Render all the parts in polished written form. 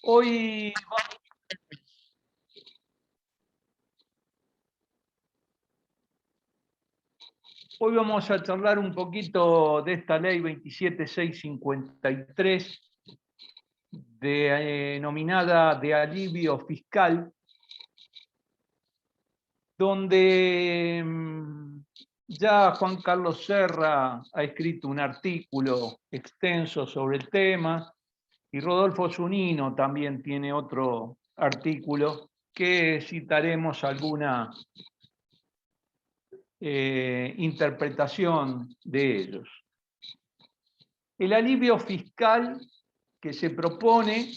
Hoy vamos a charlar un poquito de esta ley 27653, denominada de alivio fiscal, donde ya Juan Carlos Serra ha escrito un artículo extenso sobre el tema, y Rodolfo Zunino también tiene otro artículo que citaremos alguna interpretación de ellos. El alivio fiscal que se propone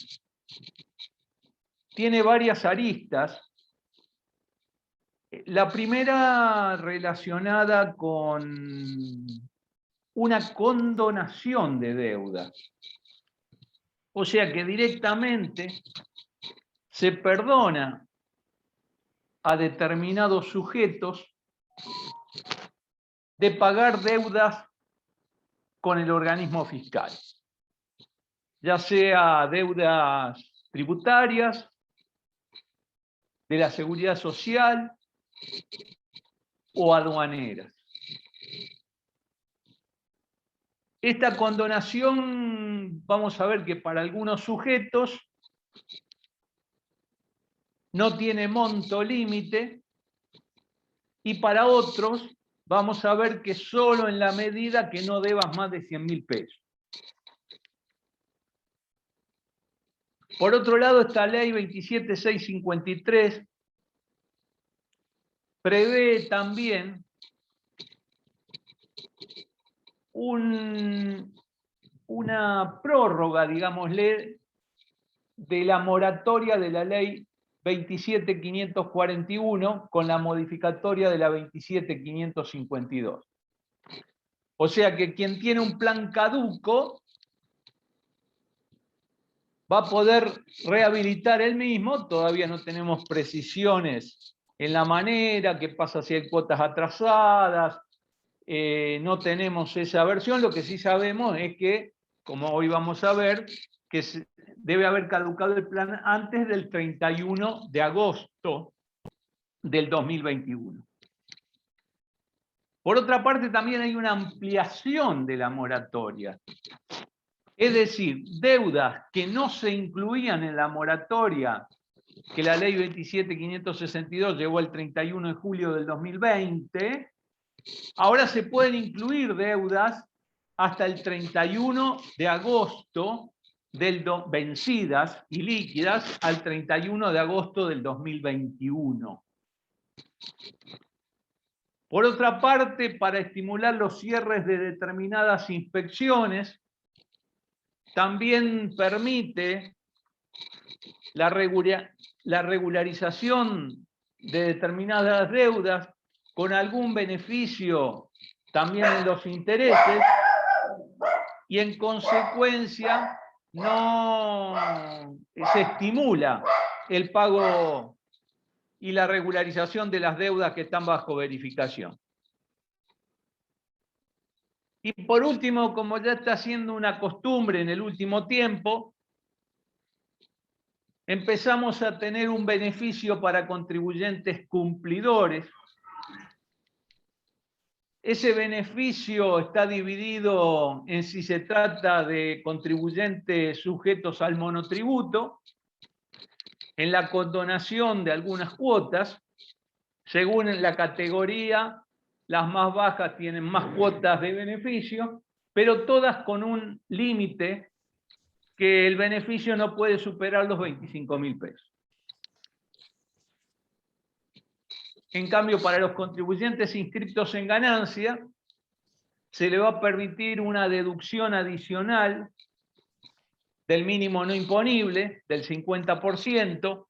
tiene varias aristas. La primera relacionada con una condonación de deuda. O sea que directamente se perdona a determinados sujetos de pagar deudas con el organismo fiscal, ya sea deudas tributarias, de la seguridad social o aduaneras. Esta condonación, vamos a ver que para algunos sujetos no tiene monto límite, y para otros vamos a ver que solo en la medida que no debas más de 100.000 pesos. Por otro lado, esta ley 27653 prevé también una prórroga, digámosle, de la moratoria de la ley 27541 con la modificatoria de la 27552. O sea que quien tiene un plan caduco va a poder rehabilitar el mismo. Todavía no tenemos precisiones en la manera, qué pasa si hay cuotas atrasadas, no tenemos esa versión. Lo que sí sabemos es que, como hoy vamos a ver, que debe haber caducado el plan antes del 31 de agosto del 2021. Por otra parte, también hay una ampliación de la moratoria. Es decir, deudas que no se incluían en la moratoria que la ley 27.562 llevó el 31 de julio del 2020, ahora se pueden incluir deudas hasta el 31 de agosto vencidas y líquidas al 31 de agosto del 2021. Por otra parte, para estimular los cierres de determinadas inspecciones, también permite la regularización de determinadas deudas con algún beneficio también en los intereses, y en consecuencia no se estimula el pago y la regularización de las deudas que están bajo verificación. Y por último, como ya está siendo una costumbre en el último tiempo, empezamos a tener un beneficio para contribuyentes cumplidores. Ese beneficio está dividido en si se trata de contribuyentes sujetos al monotributo, en la condonación de algunas cuotas. Según la categoría, las más bajas tienen más cuotas de beneficio, pero todas con un límite que el beneficio no puede superar los 25.000 pesos. En cambio, para los contribuyentes inscritos en ganancia, se le va a permitir una deducción adicional del mínimo no imponible, del 50%,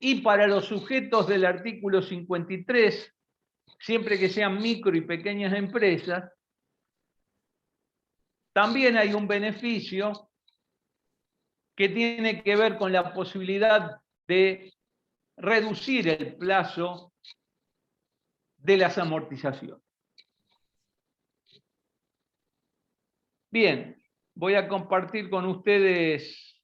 y para los sujetos del artículo 53, siempre que sean micro y pequeñas empresas, también hay un beneficio que tiene que ver con la posibilidad de reducir el plazo de las amortizaciones. Bien, voy a compartir con ustedes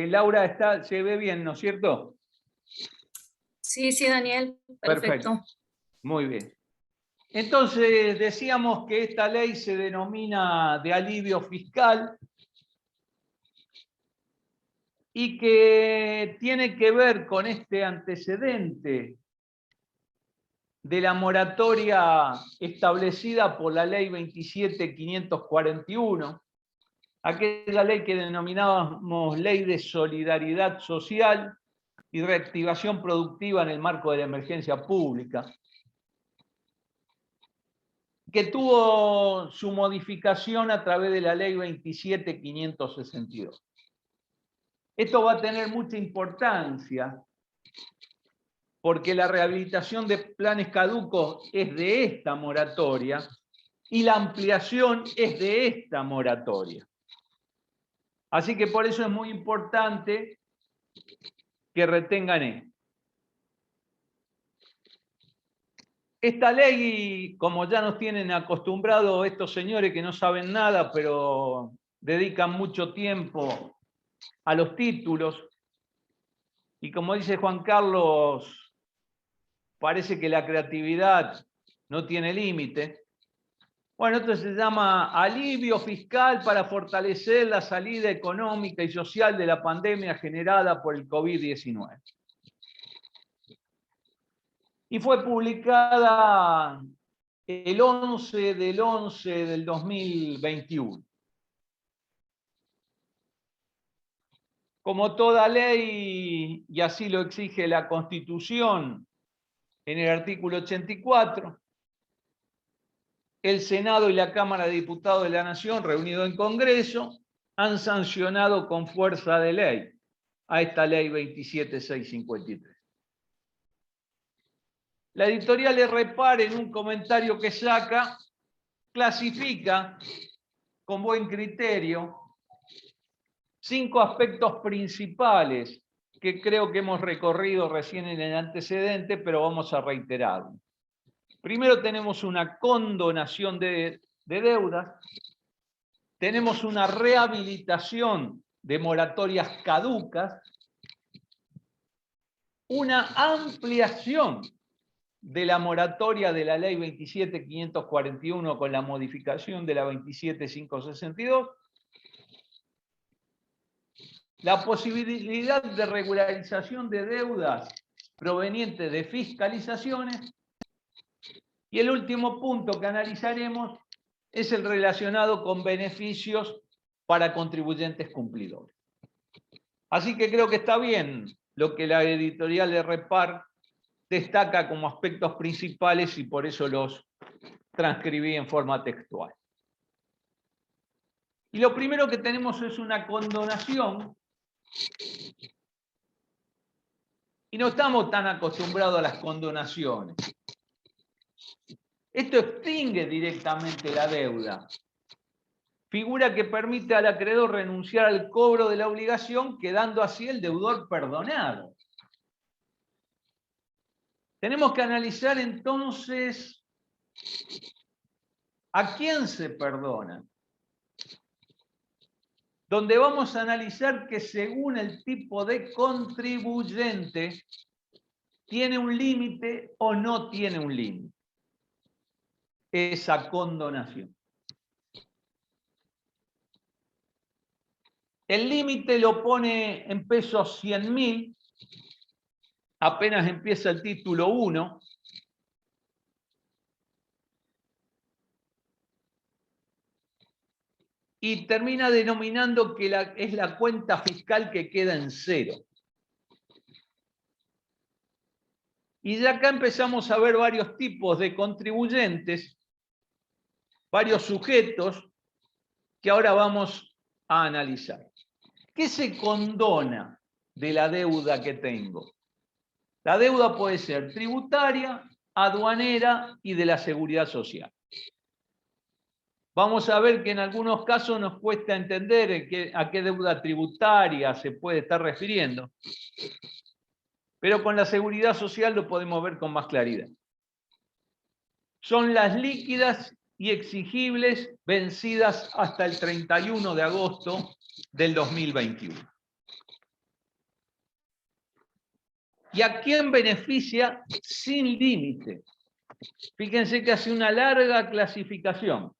Laura, se ve bien, ¿no es cierto? Sí, sí, Daniel, perfecto. Muy bien. Entonces, decíamos que esta ley se denomina de alivio fiscal y que tiene que ver con este antecedente de la moratoria establecida por la ley 27.541, aquella ley que denominábamos Ley de Solidaridad Social y Reactivación Productiva en el marco de la emergencia pública, que tuvo su modificación a través de la ley 27.562. Esto va a tener mucha importancia porque la rehabilitación de planes caducos es de esta moratoria y la ampliación es de esta moratoria. Así que por eso es muy importante que retengan esto. Esta ley, como ya nos tienen acostumbrados estos señores que no saben nada, pero dedican mucho tiempo a los títulos, y como dice Juan Carlos, parece que la creatividad no tiene límite. Bueno, esto se llama alivio fiscal para fortalecer la salida económica y social de la pandemia generada por el COVID-19. Y fue publicada el 11 del 11 del 2021. Como toda ley, y así lo exige la Constitución en el artículo 84, el Senado y la Cámara de Diputados de la Nación, reunidos en Congreso, han sancionado con fuerza de ley a esta ley 27.653. La editorial de Repar, en un comentario que saca, clasifica con buen criterio 5 aspectos principales que creo que hemos recorrido recién en el antecedente, pero vamos a reiterarlo. Primero tenemos una condonación de deudas, tenemos una rehabilitación de moratorias caducas, una ampliación de la moratoria de la ley 27.541 con la modificación de la 27.562, la posibilidad de regularización de deudas provenientes de fiscalizaciones, y el último punto que analizaremos es el relacionado con beneficios para contribuyentes cumplidores. Así que creo que está bien lo que la editorial de Repar destaca como aspectos principales y por eso los transcribí en forma textual. Y lo primero que tenemos es una condonación, y no estamos tan acostumbrados a las condonaciones. Esto extingue directamente la deuda. Figura que permite al acreedor renunciar al cobro de la obligación, quedando así el deudor perdonado. Tenemos que analizar entonces a quién se perdona. Donde vamos a analizar que según el tipo de contribuyente, tiene un límite o no tiene un límite esa condonación. El límite lo pone en pesos 100.000, apenas empieza el título 1. Y termina denominando que es la cuenta fiscal que queda en cero. Y ya acá empezamos a ver varios tipos de contribuyentes, varios sujetos que ahora vamos a analizar. ¿Qué se condona de la deuda que tengo? La deuda puede ser tributaria, aduanera y de la seguridad social. Vamos a ver que en algunos casos nos cuesta entender a qué deuda tributaria se puede estar refiriendo, pero con la seguridad social lo podemos ver con más claridad. Son las líquidas y exigibles vencidas hasta el 31 de agosto del 2021. ¿Y a quién beneficia sin límite? Fíjense que hace una larga clasificación.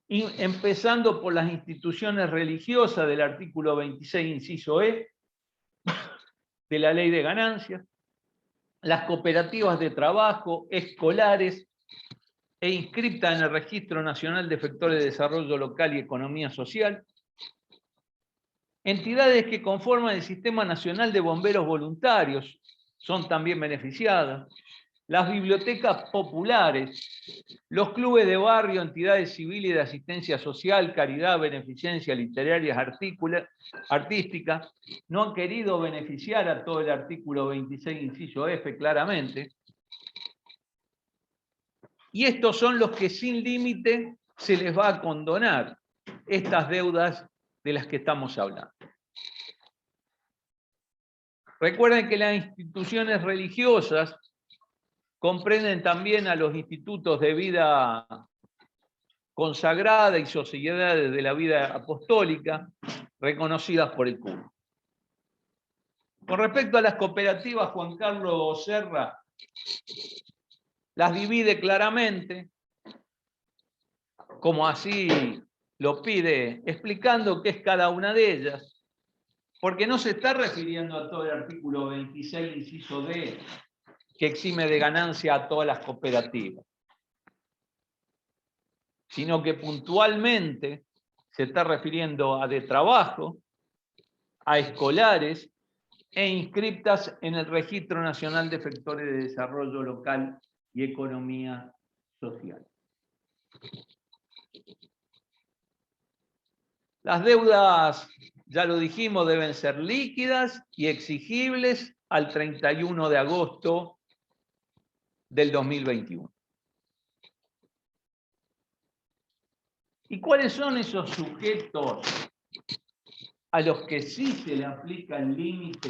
Y empezando por las instituciones religiosas del artículo 26, inciso E, de la Ley de Ganancias, las cooperativas de trabajo, escolares e inscriptas en el Registro Nacional de Efectores de Desarrollo Local y Economía Social, entidades que conforman el Sistema Nacional de Bomberos Voluntarios son también beneficiadas, las bibliotecas populares, los clubes de barrio, entidades civiles de asistencia social, caridad, beneficencia, literarias, artísticas, no han querido beneficiar a todo el artículo 26, inciso F, claramente. Y estos son los que sin límite se les va a condonar estas deudas de las que estamos hablando. Recuerden que las instituciones religiosas comprenden también a los institutos de vida consagrada y sociedades de la vida apostólica reconocidas por el CUN. Con respecto a las cooperativas, Juan Carlos Serra las divide claramente, como así lo pide, explicando qué es cada una de ellas, porque no se está refiriendo a todo el artículo 26, inciso D, que exime de ganancia a todas las cooperativas, sino que puntualmente se está refiriendo a de trabajo, a escolares e inscriptas en el Registro Nacional de Efectores de Desarrollo Local y Economía Social. Las deudas, ya lo dijimos, deben ser líquidas y exigibles al 31 de agosto del 2021. ¿Y cuáles son esos sujetos a los que sí se le aplica el límite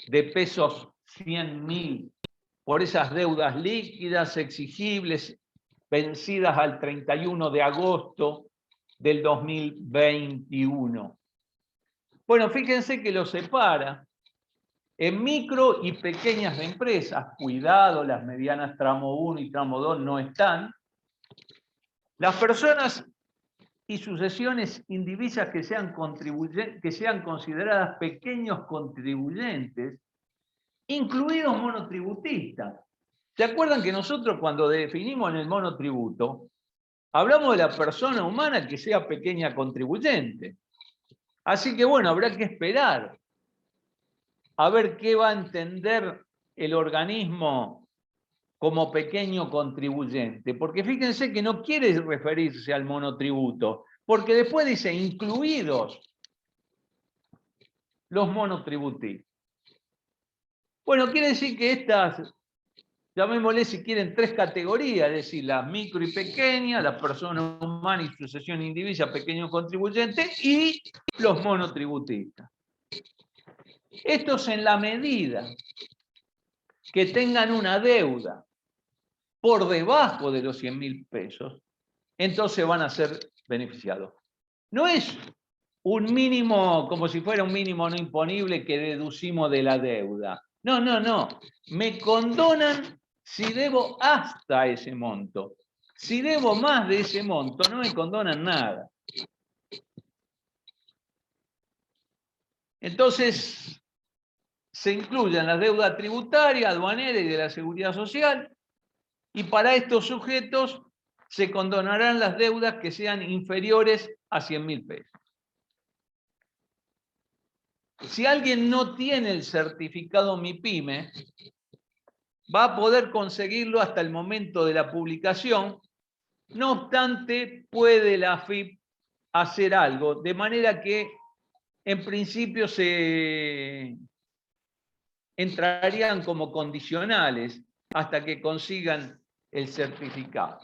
de pesos 100.000 por esas deudas líquidas, exigibles, vencidas al 31 de agosto del 2021? Bueno, fíjense que lo separa en micro y pequeñas empresas. Cuidado, las medianas tramo 1 y tramo 2 no están. Las personas y sucesiones indivisas que sean consideradas pequeños contribuyentes, incluidos monotributistas. ¿Se acuerdan que nosotros cuando definimos en el monotributo, hablamos de la persona humana que sea pequeña contribuyente? Así que bueno, habrá que esperar a ver qué va a entender el organismo como pequeño contribuyente, porque fíjense que no quiere referirse al monotributo, porque después dice incluidos los monotributistas. Bueno, quiere decir que estas, llamémosle si quieren, tres categorías, es decir, las micro y pequeñas, las personas humanas y sucesión indivisa, pequeño contribuyente, y los monotributistas. Estos en la medida que tengan una deuda por debajo de los 100.000 pesos, entonces van a ser beneficiados. No es un mínimo, como si fuera un mínimo no imponible que deducimos de la deuda. No, no, no. Me condonan si debo hasta ese monto. Si debo más de ese monto, no me condonan nada. Entonces, se incluyen las deudas tributarias, aduaneras y de la seguridad social, y para estos sujetos se condonarán las deudas que sean inferiores a 100.000 pesos. Si alguien no tiene el certificado MIPYME, va a poder conseguirlo hasta el momento de la publicación. No obstante, puede la AFIP hacer algo, de manera que en principio se entrarían como condicionales hasta que consigan el certificado.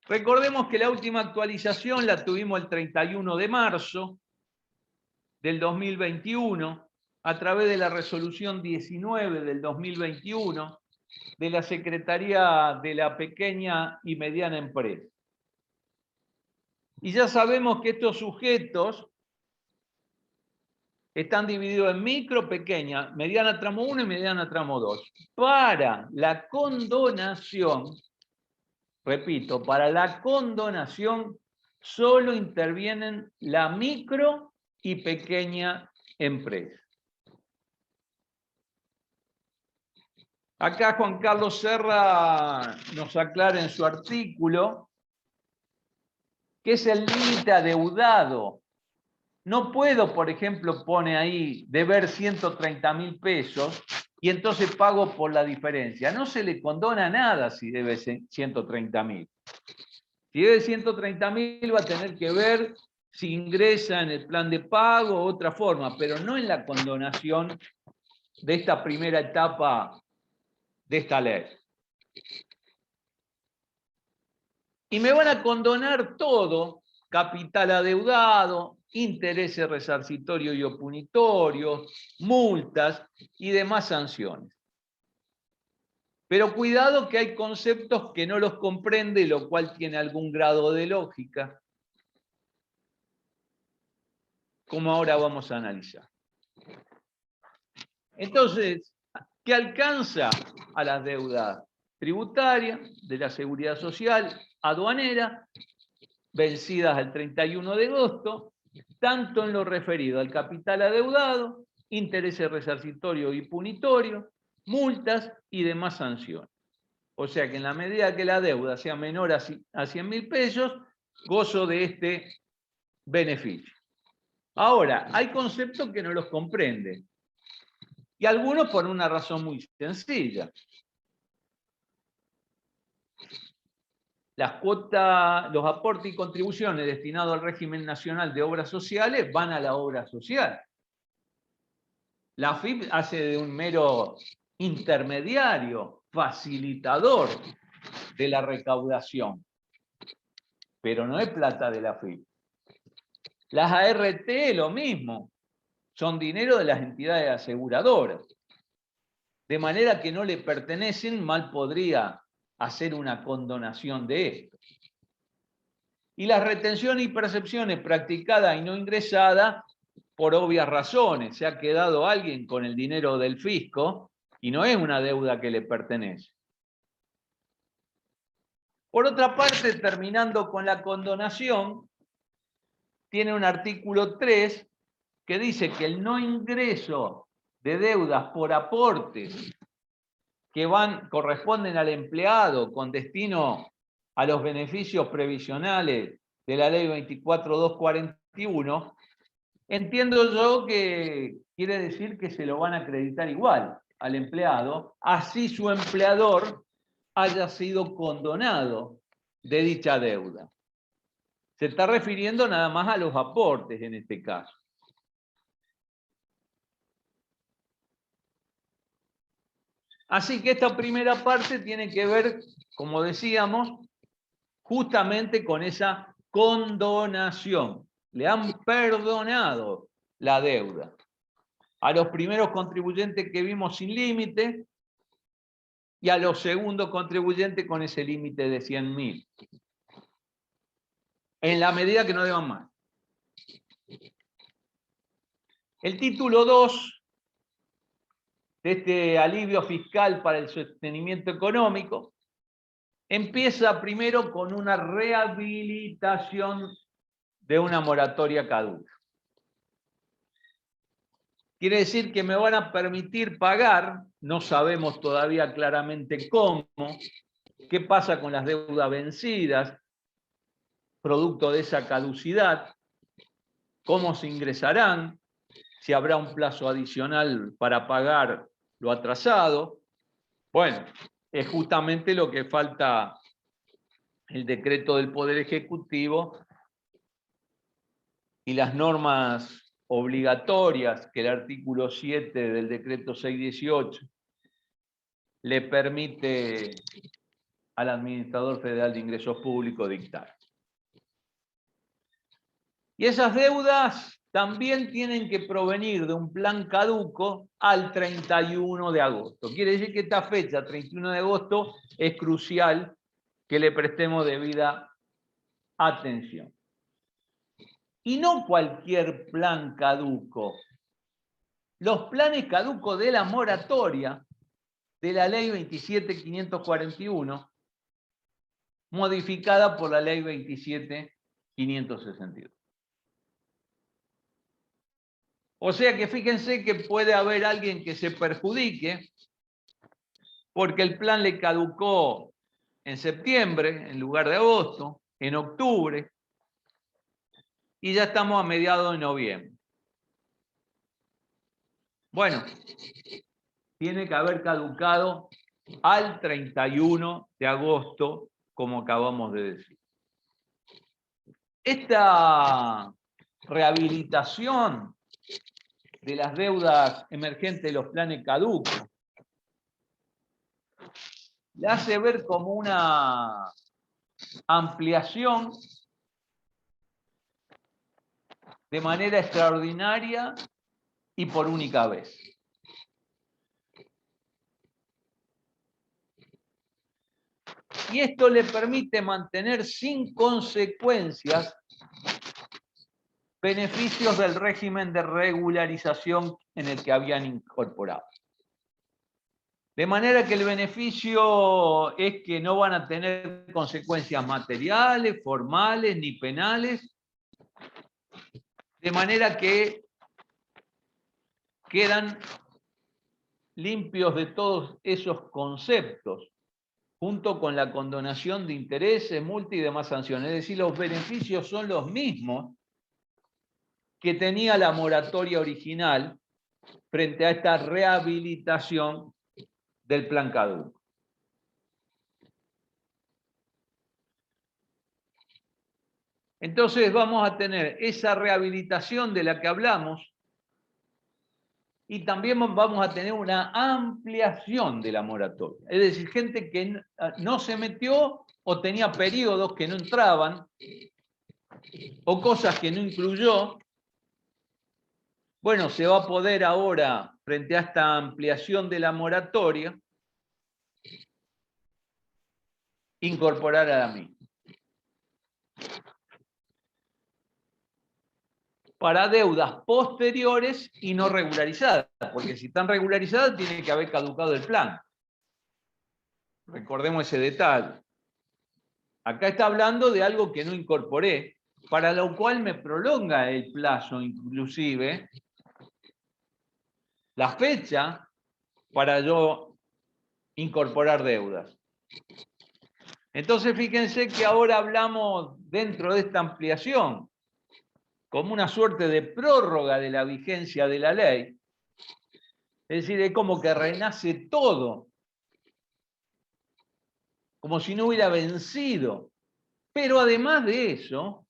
Recordemos que la última actualización la tuvimos el 31 de marzo del 2021 a través de la resolución 19 del 2021 de la Secretaría de la Pequeña y Mediana Empresa. Y ya sabemos que estos sujetos están divididos en micro, pequeña, mediana tramo 1 y mediana tramo 2. Para la condonación, repito, para la condonación solo intervienen la micro y pequeña empresa. Acá Juan Carlos Serra nos aclara en su artículo que es el límite adeudado. No puedo, por ejemplo, pone ahí, deber 130.000 pesos y entonces pago por la diferencia. No se le condona nada si debe 130.000. Si debe 130.000 va a tener que ver si ingresa en el plan de pago o otra forma, pero no en la condonación de esta primera etapa de esta ley. Y me van a condonar todo, capital adeudado, intereses resarcitorios y opunitorios, multas y demás sanciones. Pero cuidado que hay conceptos que no los comprende, lo cual tiene algún grado de lógica, como ahora vamos a analizar. Entonces, ¿qué alcanza a las deudas tributarias, de la seguridad social, aduanera, vencidas al 31 de agosto, tanto en lo referido al capital adeudado, intereses resarcitorios y punitorios, multas y demás sanciones? O sea que en la medida que la deuda sea menor a 100.000 pesos, gozo de este beneficio. Ahora, hay conceptos que no los comprenden. Y algunos por una razón muy sencilla. Las cuotas, los aportes y contribuciones destinados al régimen nacional de obras sociales van a la obra social. La AFIP hace de un mero intermediario, facilitador de la recaudación, pero no es plata de la AFIP. Las ART lo mismo, son dinero de las entidades aseguradoras. De manera que no le pertenecen, mal podría hacer una condonación de esto. Y las retenciones y percepciones practicadas y no ingresadas, por obvias razones, se ha quedado alguien con el dinero del fisco y no es una deuda que le pertenece. Por otra parte, terminando con la condonación, tiene un artículo 3 que dice que el no ingreso de deudas por aportes que corresponden al empleado con destino a los beneficios previsionales de la ley 24.241, entiendo yo que quiere decir que se lo van a acreditar igual al empleado, así su empleador haya sido condonado de dicha deuda. Se está refiriendo nada más a los aportes en este caso. Así que esta primera parte tiene que ver, como decíamos, justamente con esa condonación. Le han perdonado la deuda a los primeros contribuyentes que vimos sin límite y a los segundos contribuyentes con ese límite de 100.000. En la medida que no deban más. El título 2 de este alivio fiscal para el sostenimiento económico empieza primero con una rehabilitación de una moratoria caduca. Quiere decir que me van a permitir pagar, no sabemos todavía claramente cómo, qué pasa con las deudas vencidas, producto de esa caducidad, cómo se ingresarán, si habrá un plazo adicional para pagar lo atrasado. Bueno, es justamente lo que falta el decreto del Poder Ejecutivo y las normas obligatorias que el artículo 7 del decreto 618 le permite al Administrador Federal de Ingresos Públicos dictar. Y esas deudas también tienen que provenir de un plan caduco al 31 de agosto. Quiere decir que esta fecha, 31 de agosto, es crucial que le prestemos debida atención. Y no cualquier plan caduco, los planes caducos de la moratoria de la ley 27.541, modificada por la ley 27.562. O sea que fíjense que puede haber alguien que se perjudique porque el plan le caducó en septiembre en lugar de agosto, en octubre, y ya estamos a mediados de noviembre. Bueno, tiene que haber caducado al 31 de agosto, como acabamos de decir. Esta rehabilitación de las deudas emergentes de los planes caducos le hace ver como una ampliación de manera extraordinaria y por única vez. Y esto le permite mantener sin consecuencias beneficios del régimen de regularización en el que habían incorporado. De manera que el beneficio es que no van a tener consecuencias materiales, formales ni penales, de manera que quedan limpios de todos esos conceptos, junto con la condonación de intereses, multa y demás sanciones. Es decir, los beneficios son los mismos que tenía la moratoria original frente a esta rehabilitación del plan caduco. Entonces vamos a tener esa rehabilitación de la que hablamos y también vamos a tener una ampliación de la moratoria. Es decir, gente que no se metió o tenía periodos que no entraban o cosas que no incluyó. Bueno, se va a poder ahora, frente a esta ampliación de la moratoria, incorporar a la misma. Para deudas posteriores y no regularizadas, porque si están regularizadas tiene que haber caducado el plan. Recordemos ese detalle. Acá está hablando de algo que no incorporé, para lo cual me prolonga el plazo, inclusive la fecha para yo incorporar deudas. Entonces fíjense que ahora hablamos dentro de esta ampliación como una suerte de prórroga de la vigencia de la ley. Es decir, es como que renace todo, como si no hubiera vencido. Pero además de eso,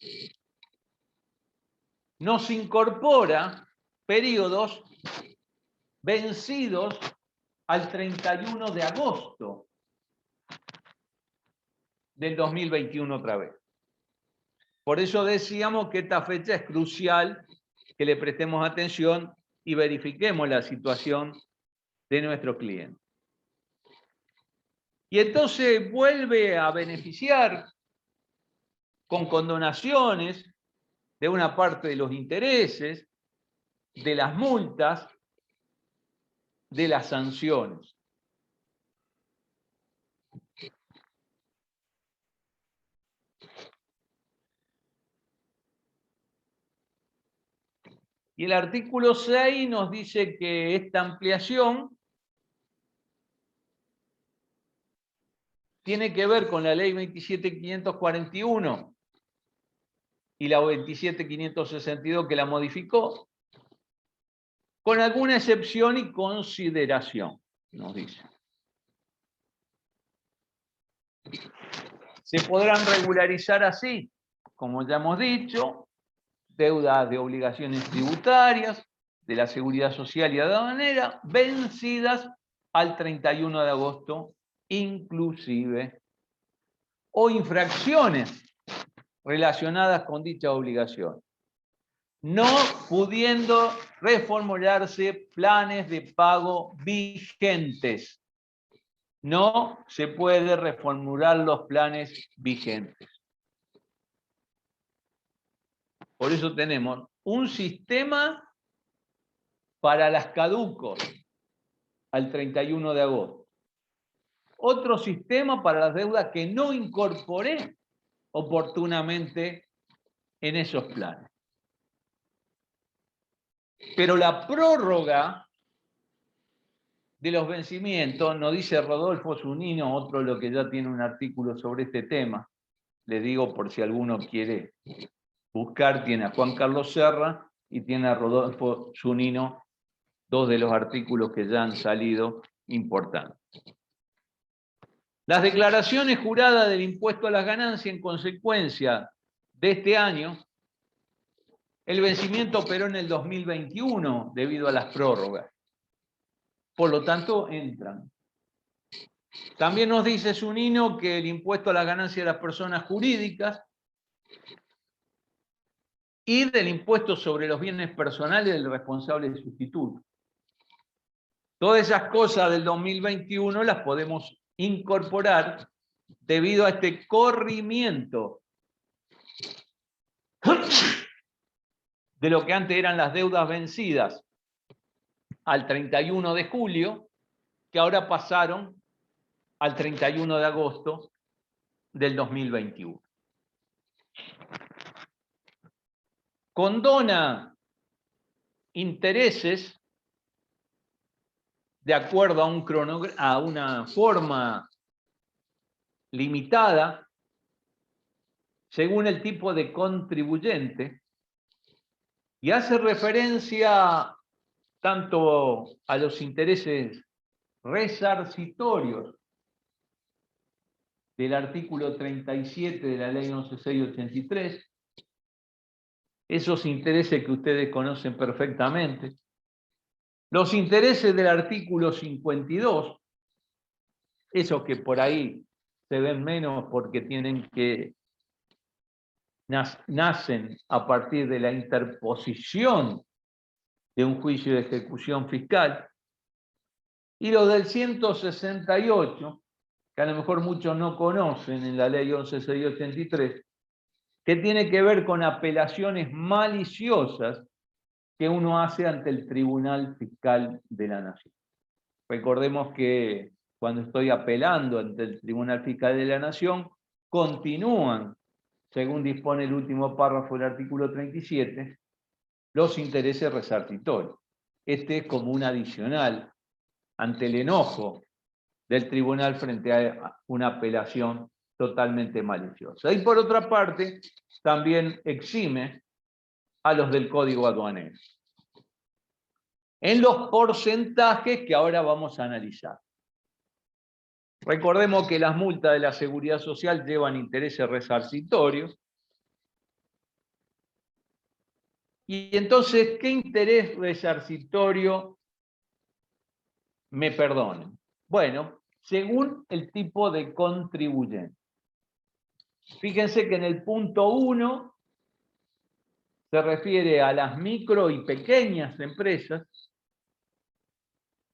nos incorpora periodos vencidos al 31 de agosto del 2021 otra vez. Por eso decíamos que esta fecha es crucial que le prestemos atención y verifiquemos la situación de nuestro cliente. Y entonces vuelve a beneficiar con condonaciones de una parte de los intereses, de las multas, de las sanciones. Y el artículo 6 nos dice que esta ampliación tiene que ver con la ley 27.541 y la 27.562 que la modificó, con alguna excepción y consideración, nos dice. Se podrán regularizar así, como ya hemos dicho, deudas de obligaciones tributarias, de la Seguridad Social y aduanera, vencidas al 31 de agosto, inclusive, o infracciones relacionadas con dicha obligación, no pudiendo reformularse planes de pago vigentes. No se puede reformular los planes vigentes. Por eso tenemos un sistema para las caducos al 31 de agosto. Otro sistema para las deudas que no incorporé oportunamente en esos planes. Pero la prórroga de los vencimientos, nos dice Rodolfo Zunino, otro lo que ya tiene un artículo sobre este tema, les digo por si alguno quiere buscar, tiene a Juan Carlos Serra y tiene a Rodolfo Zunino, dos de los artículos que ya han salido importantes. Las declaraciones juradas del impuesto a las ganancias en consecuencia de este año, el vencimiento operó en el 2021 debido a las prórrogas. Por lo tanto, entran. También nos dice Zunino que el impuesto a las ganancias de las personas jurídicas y del impuesto sobre los bienes personales del responsable sustituto. Todas esas cosas del 2021 las podemos incorporar debido a este corrimiento de lo que antes eran las deudas vencidas al 31 de julio, que ahora pasaron al 31 de agosto del 2021. Condona intereses de acuerdo a una forma limitada, según el tipo de contribuyente, y hace referencia tanto a los intereses resarcitorios del artículo 37 de la ley 11683, esos intereses que ustedes conocen perfectamente, los intereses del artículo 52, esos que por ahí se ven menos porque tienen que nacen a partir de la interposición de un juicio de ejecución fiscal, y los del 168, que a lo mejor muchos no conocen en la ley 11683, que tiene que ver con apelaciones maliciosas que uno hace ante el Tribunal Fiscal de la Nación. Recordemos que cuando estoy apelando ante el Tribunal Fiscal de la Nación, continúan, según dispone el último párrafo del artículo 37, los intereses resarcitorios. Este es como un adicional ante el enojo del tribunal frente a una apelación totalmente maliciosa. Y por otra parte, también exime a los del Código Aduanero, en los porcentajes que ahora vamos a analizar. Recordemos que las multas de la Seguridad Social llevan intereses resarcitorios. Y entonces, ¿qué interés resarcitorio me perdonen? Bueno, según el tipo de contribuyente. Fíjense que en el punto 1 se refiere a las micro y pequeñas empresas,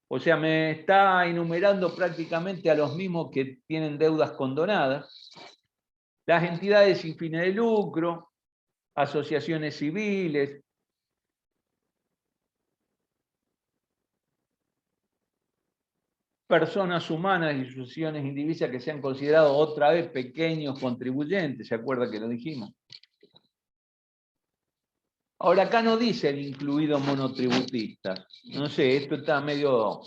o sea, me está enumerando prácticamente a los mismos que tienen deudas condonadas, las entidades sin fines de lucro, asociaciones civiles, personas humanas y asociaciones indivisas que sean considerados otra vez pequeños contribuyentes, ¿se acuerda que lo dijimos? Ahora acá no dice el incluido monotributista. No sé, esto está medio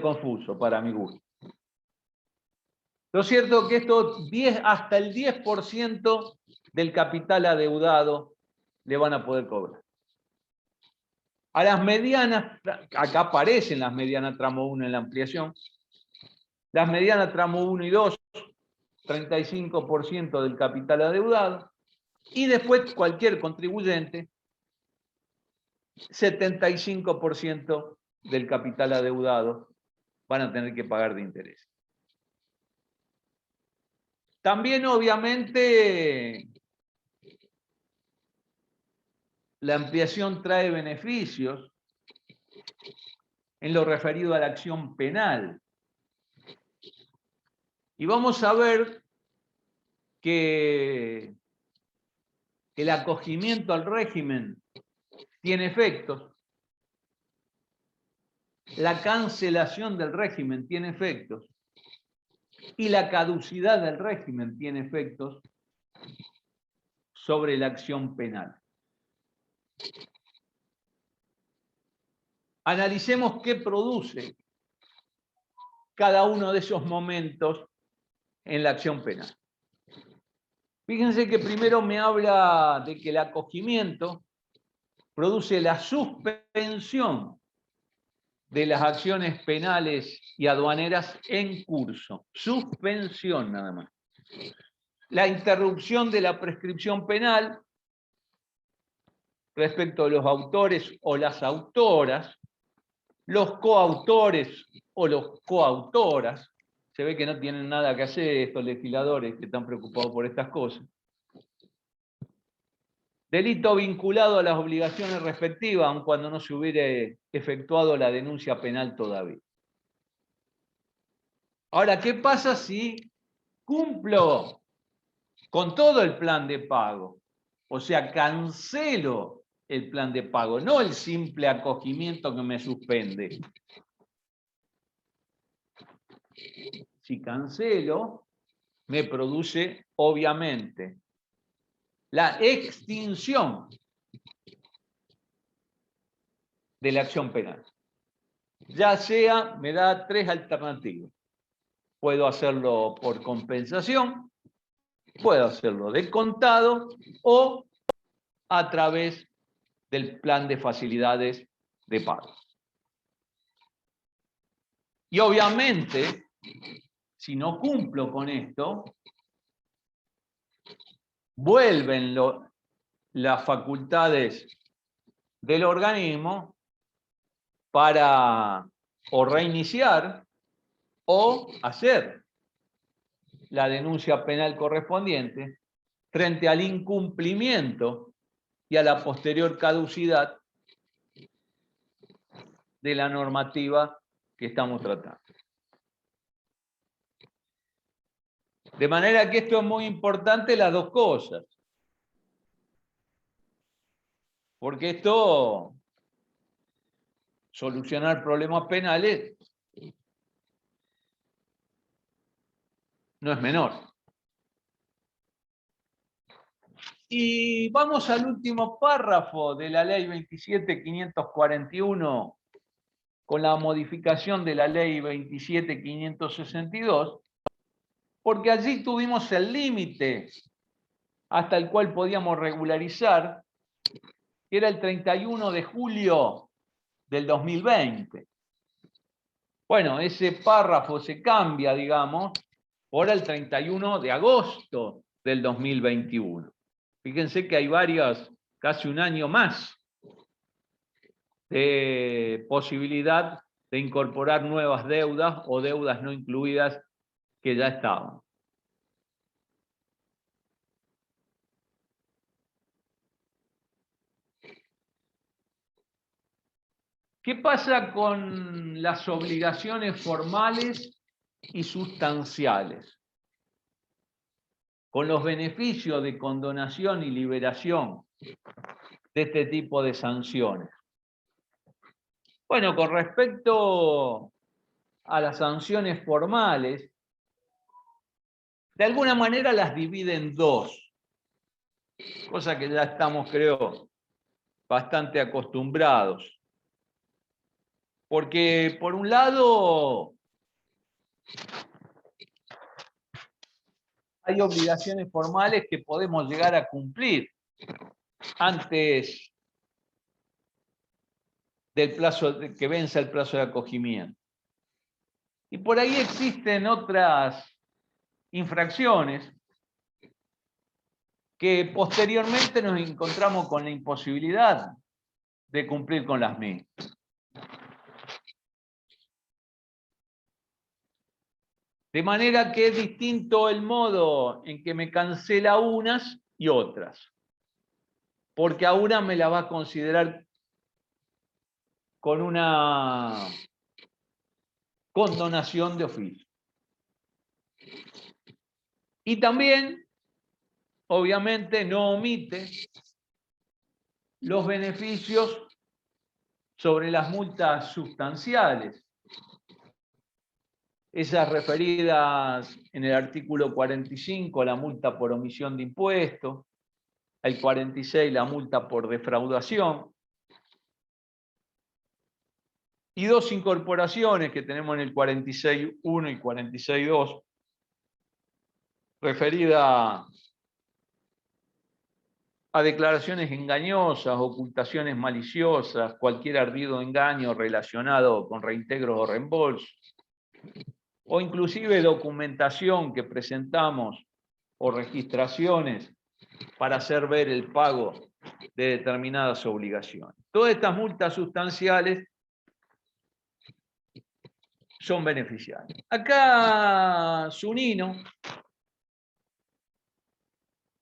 confuso para mi gusto. Lo cierto es que esto hasta el 10% del capital adeudado le van a poder cobrar. A las medianas, acá aparecen las medianas tramo 1 en la ampliación, las medianas tramo 1 y 2, 35% del capital adeudado, y después cualquier contribuyente, 75% del capital adeudado van a tener que pagar de interés. También, obviamente, la ampliación trae beneficios en lo referido a la acción penal. Y vamos a ver que el acogimiento al régimen tiene efectos. la cancelación del régimen tiene efectos y la caducidad del régimen tiene efectos sobre la acción penal. Analicemos qué produce cada uno de esos momentos en la acción penal. Fíjense que primero me habla de que el acogimiento produce la suspensión de las acciones penales y aduaneras en curso. Suspensión nada más. La interrupción de la prescripción penal respecto a los autores o las autoras, los coautores o los coautoras. Se ve que no tienen nada que hacer estos legisladores que están preocupados por estas cosas. Delito vinculado a las obligaciones respectivas, aun cuando no se hubiera efectuado la denuncia penal todavía. Ahora, ¿qué pasa si cumplo con todo el plan de pago? O sea, cancelo el plan de pago, no el simple acogimiento que me suspende. Si cancelo, me produce, obviamente, la extinción de la acción penal. Ya sea, me da tres alternativas. Puedo hacerlo por compensación, puedo hacerlo de contado o a través del plan de facilidades de pago. Y obviamente, si no cumplo con esto, vuelven las facultades del organismo para o reiniciar o hacer la denuncia penal correspondiente frente al incumplimiento y a la posterior caducidad de la normativa que estamos tratando. De manera que esto es muy importante, las dos cosas. Porque esto, solucionar problemas penales, no es menor. Y vamos al último párrafo de la ley 27.541 con la modificación de la ley 27.562, porque allí tuvimos el límite hasta el cual podíamos regularizar, que era el 31 de julio del 2020. Bueno, ese párrafo se cambia, digamos, por el 31 de agosto del 2021. Fíjense que hay varias, casi un año más, de posibilidad de incorporar nuevas deudas o deudas no incluidas que ya estaban. ¿Qué pasa con las obligaciones formales y sustanciales? Con los beneficios de condonación y liberación de este tipo de sanciones. Bueno, con respecto a las sanciones formales, de alguna manera las divide en dos, cosa que ya estamos, creo, bastante acostumbrados. Porque, por un lado, hay obligaciones formales que podemos llegar a cumplir antes del plazo, que venza el plazo de acogimiento. Y por ahí existen otras infracciones que posteriormente nos encontramos con la imposibilidad de cumplir con las mismas. De manera que es distinto el modo en que me cancela unas y otras. Porque a una me la va a considerar con una condonación de oficio. Y también, obviamente, no omite los beneficios sobre las multas sustanciales, esas referidas en el artículo 45 a la multa por omisión de impuestos, el 46 la multa por defraudación, y dos incorporaciones que tenemos en el 46.1 y 46.2, referida a declaraciones engañosas, ocultaciones maliciosas, cualquier ardido engaño relacionado con reintegros o reembolsos, o inclusive documentación que presentamos o registraciones para hacer ver el pago de determinadas obligaciones. Todas estas multas sustanciales son beneficiarias. Acá Zunino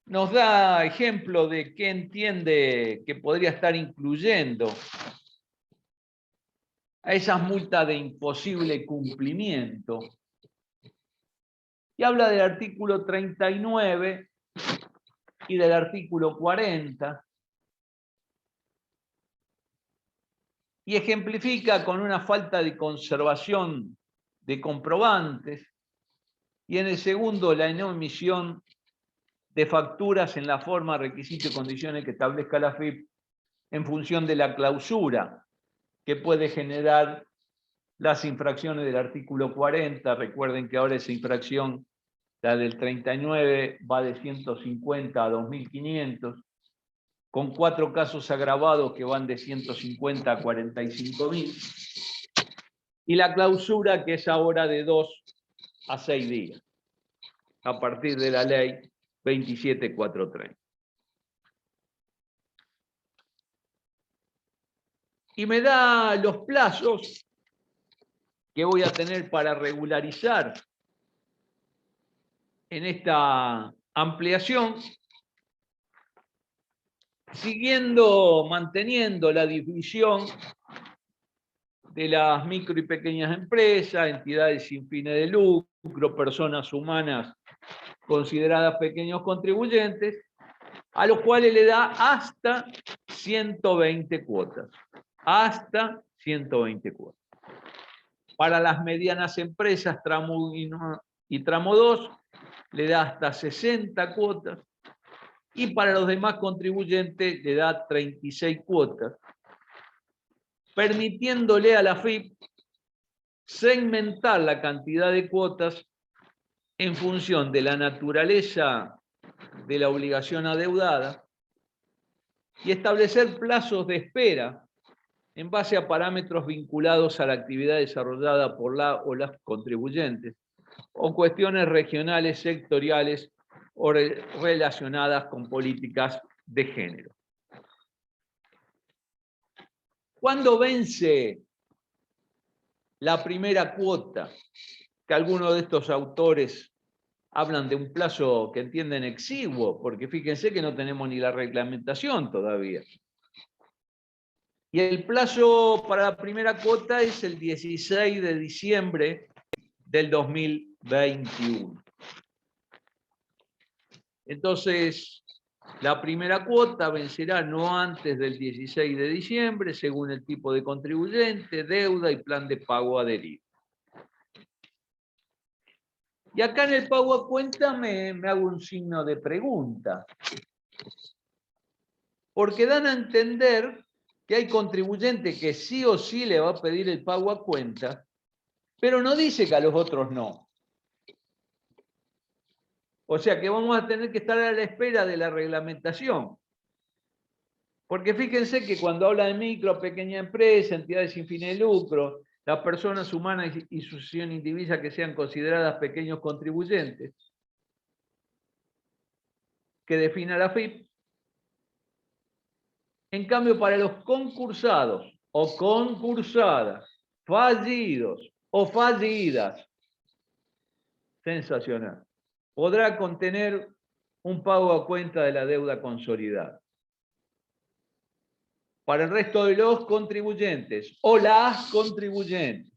nos da ejemplo de qué entiende que podría estar incluyendo a esas multas de imposible cumplimiento. Y habla del artículo 39 y del artículo 40. Y ejemplifica con una falta de conservación de comprobantes. Y en el segundo, la no emisión de facturas en la forma, requisito y condiciones que establezca la AFIP en función de la clausura que puede generar las infracciones del artículo 40. Recuerden que ahora esa infracción, la del 39, va de 150 a 2.500, con 4 casos agravados que van de 150 a 45.000, y la clausura que es ahora de 2 a 6 días, a partir de la ley 27.430. Y me da los plazos que voy a tener para regularizar en esta ampliación, manteniendo la división de las micro y pequeñas empresas, entidades sin fines de lucro, personas humanas consideradas pequeños contribuyentes, a los cuales le da hasta 120 cuotas. Hasta 120 cuotas. Para las medianas empresas, tramo 1 y tramo 2, le da hasta 60 cuotas. Y para los demás contribuyentes le da 36 cuotas, permitiéndole a la AFIP segmentar la cantidad de cuotas en función de la naturaleza de la obligación adeudada y establecer plazos de espera en base a parámetros vinculados a la actividad desarrollada por la o las contribuyentes, o cuestiones regionales, sectoriales o relacionadas con políticas de género. ¿Cuándo vence la primera cuota? Que algunos de estos autores hablan de un plazo que entienden exiguo, porque fíjense que no tenemos ni la reglamentación todavía. Y el plazo para la primera cuota es el 16 de diciembre del 2021. Entonces, la primera cuota vencerá no antes del 16 de diciembre, según el tipo de contribuyente, deuda y plan de pago adherido. Y acá en el pago a cuenta me hago un signo de pregunta. Porque dan a entender que hay contribuyente que sí o sí le va a pedir el pago a cuenta, pero no dice que a los otros no. O sea que vamos a tener que estar a la espera de la reglamentación. Porque fíjense que cuando habla de micro, pequeña empresa, entidades sin fines de lucro, las personas humanas y sucesión indivisa que sean consideradas pequeños contribuyentes, que defina la AFIP. En cambio, para los concursados o concursadas, fallidos o fallidas, sensacional, podrá contener un pago a cuenta de la deuda consolidada. Para el resto de los contribuyentes o las contribuyentes,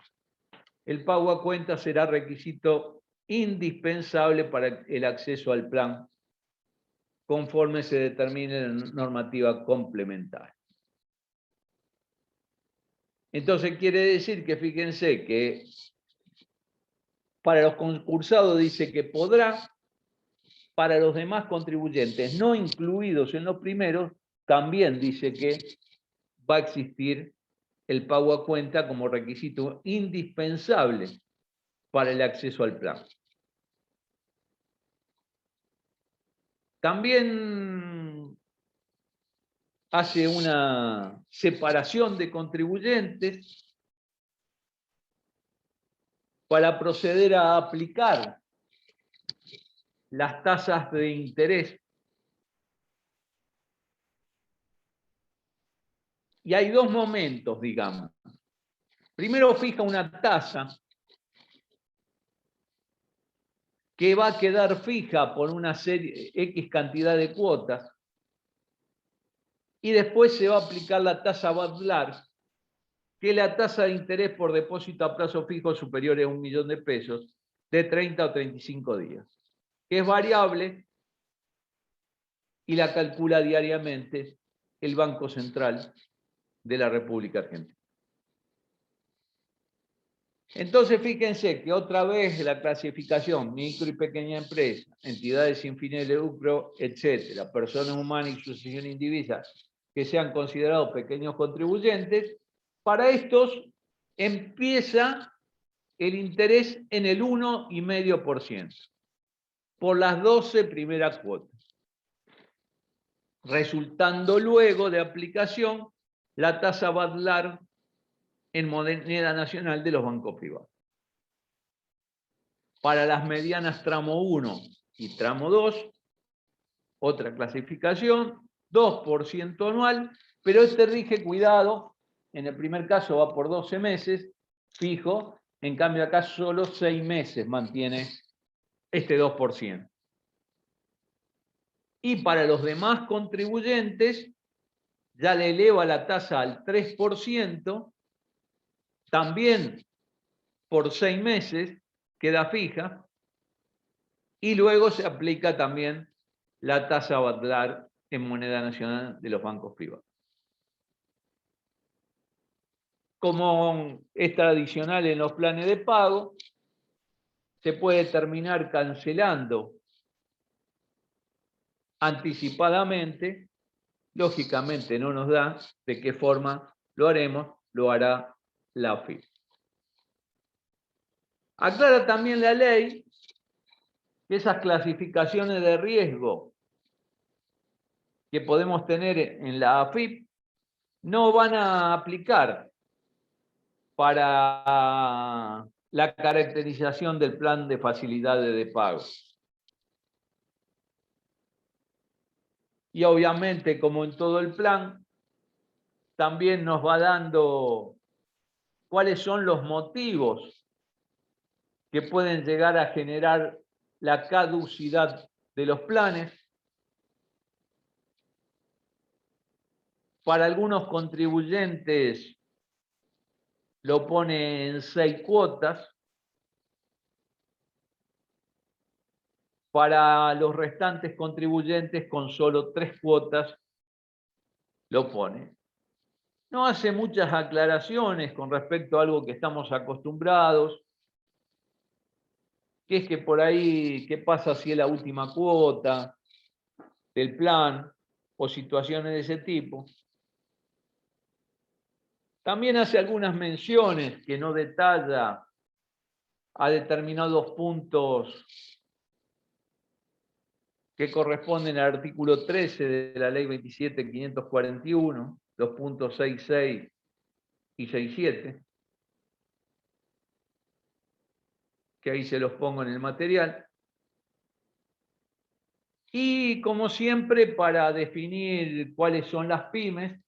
el pago a cuenta será requisito indispensable para el acceso al plan, conforme se determine en normativa complementaria. Entonces quiere decir que fíjense que para los concursados dice que podrá, para los demás contribuyentes no incluidos en los primeros, también dice que va a existir el pago a cuenta como requisito indispensable para el acceso al plan. También hace una separación de contribuyentes para proceder a aplicar las tasas de interés. Y hay dos momentos, digamos. Primero fija una tasa que va a quedar fija por una serie, X cantidad de cuotas, y después se va a aplicar la tasa Badlar, que es la tasa de interés por depósito a plazo fijo superior a 1 millón de pesos, de 30 o 35 días, que es variable y la calcula diariamente el Banco Central de la República Argentina. Entonces, fíjense que otra vez la clasificación, micro y pequeña empresa, entidades sin fines de lucro, etcétera, personas humanas y sucesión indivisa que sean considerados pequeños contribuyentes, para estos empieza el interés en el 1,5% por las 12 primeras cuotas, resultando luego de aplicación la tasa Badlar en moneda nacional de los bancos privados. Para las medianas tramo 1 y tramo 2, otra clasificación, 2% anual, pero este rige, cuidado, en el primer caso va por 12 meses, fijo, en cambio acá solo 6 meses mantiene este 2%. Y para los demás contribuyentes, ya le eleva la tasa al 3%, también por 6 meses, queda fija, y luego se aplica también la tasa Badlar en moneda nacional de los bancos privados. Como es tradicional en los planes de pago, se puede terminar cancelando anticipadamente. Lógicamente no nos da de qué forma lo haremos, lo hará la AFIP. Aclara también la ley que esas clasificaciones de riesgo que podemos tener en la AFIP no van a aplicar para la caracterización del plan de facilidades de pago. Y obviamente, como en todo el plan, también nos va dando cuáles son los motivos que pueden llegar a generar la caducidad de los planes. Para algunos contribuyentes lo pone en 6 cuotas. Para los restantes contribuyentes con solo 3 cuotas lo pone. No hace muchas aclaraciones con respecto a algo que estamos acostumbrados, que es que por ahí, ¿qué pasa si es la última cuota del plan o situaciones de ese tipo? También hace algunas menciones que no detalla a determinados puntos que corresponden al artículo 13 de la ley 27.541, los puntos 6.6 y 6.7, que ahí se los pongo en el material. Y como siempre, para definir cuáles son las pymes,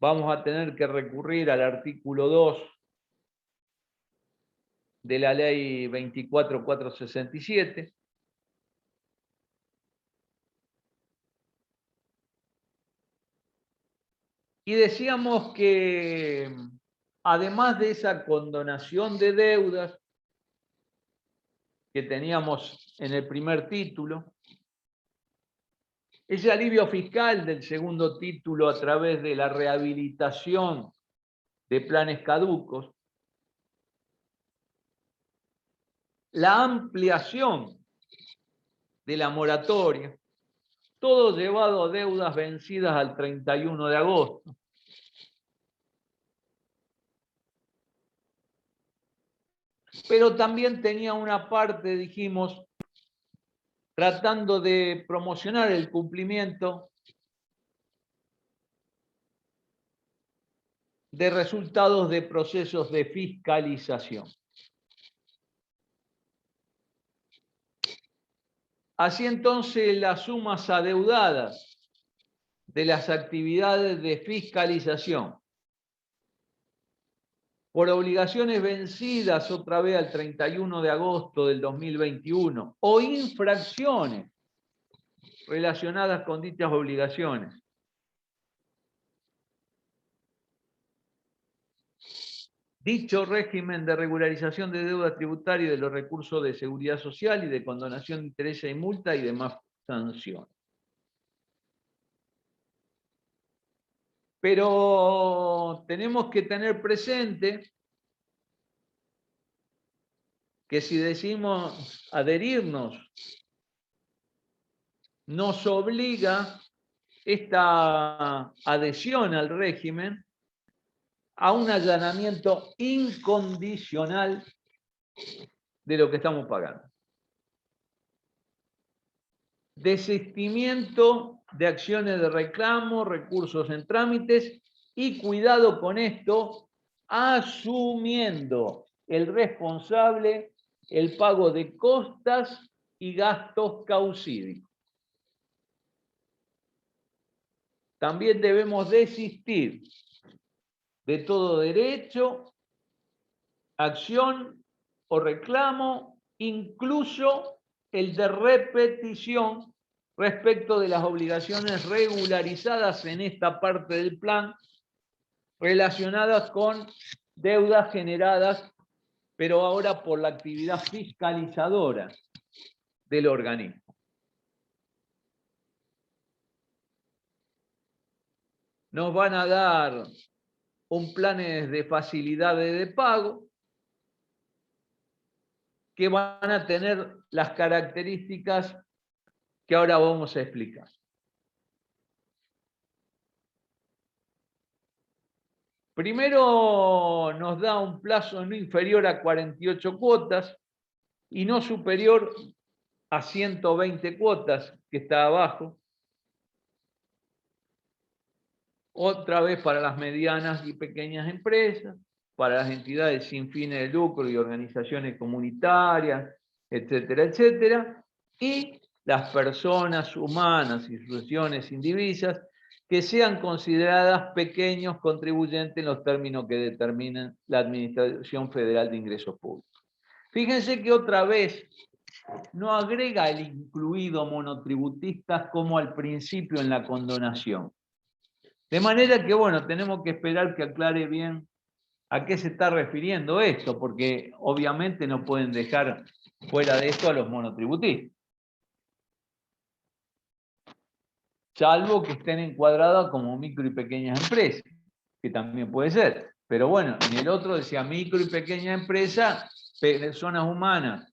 vamos a tener que recurrir al artículo 2 de la ley 24.467. Y decíamos que además de esa condonación de deudas que teníamos en el primer título, ese alivio fiscal del segundo título a través de la rehabilitación de planes caducos, la ampliación de la moratoria, todo llevado a deudas vencidas al 31 de agosto. Pero también tenía una parte, dijimos, tratando de promocionar el cumplimiento de resultados de procesos de fiscalización. Así entonces, las sumas adeudadas de las actividades de fiscalización por obligaciones vencidas otra vez al 31 de agosto del 2021 o infracciones relacionadas con dichas obligaciones, dicho régimen de regularización de deuda tributaria y de los recursos de seguridad social y de condonación de intereses y multa y demás sanciones. Pero tenemos que tener presente que si decimos adherirnos, nos obliga esta adhesión al régimen a un allanamiento incondicional de lo que estamos pagando. Desistimiento de acciones de reclamo, recursos en trámites y cuidado con esto, asumiendo el responsable el pago de costas y gastos causídicos. También debemos desistir de todo derecho, acción o reclamo, incluso el de repetición respecto de las obligaciones regularizadas en esta parte del plan, relacionadas con deudas generadas, pero ahora por la actividad fiscalizadora del organismo. Nos van a dar un plan de facilidades de pago que van a tener las características que ahora vamos a explicar. Primero nos da un plazo no inferior a 48 cuotas y no superior a 120 cuotas, que está abajo. Otra vez para las medianas y pequeñas empresas, para las entidades sin fines de lucro y organizaciones comunitarias, etcétera, etcétera, y las personas humanas y asociaciones indivisas que sean consideradas pequeños contribuyentes en los términos que determina la Administración Federal de Ingresos Públicos. Fíjense que otra vez no agrega el incluido monotributistas como al principio en la condonación. De manera que, bueno, tenemos que esperar que aclare bien a qué se está refiriendo esto, porque obviamente no pueden dejar fuera de esto a los monotributistas. Salvo que estén encuadradas como micro y pequeñas empresas, que también puede ser. Pero bueno, en el otro decía micro y pequeña empresa, personas humanas,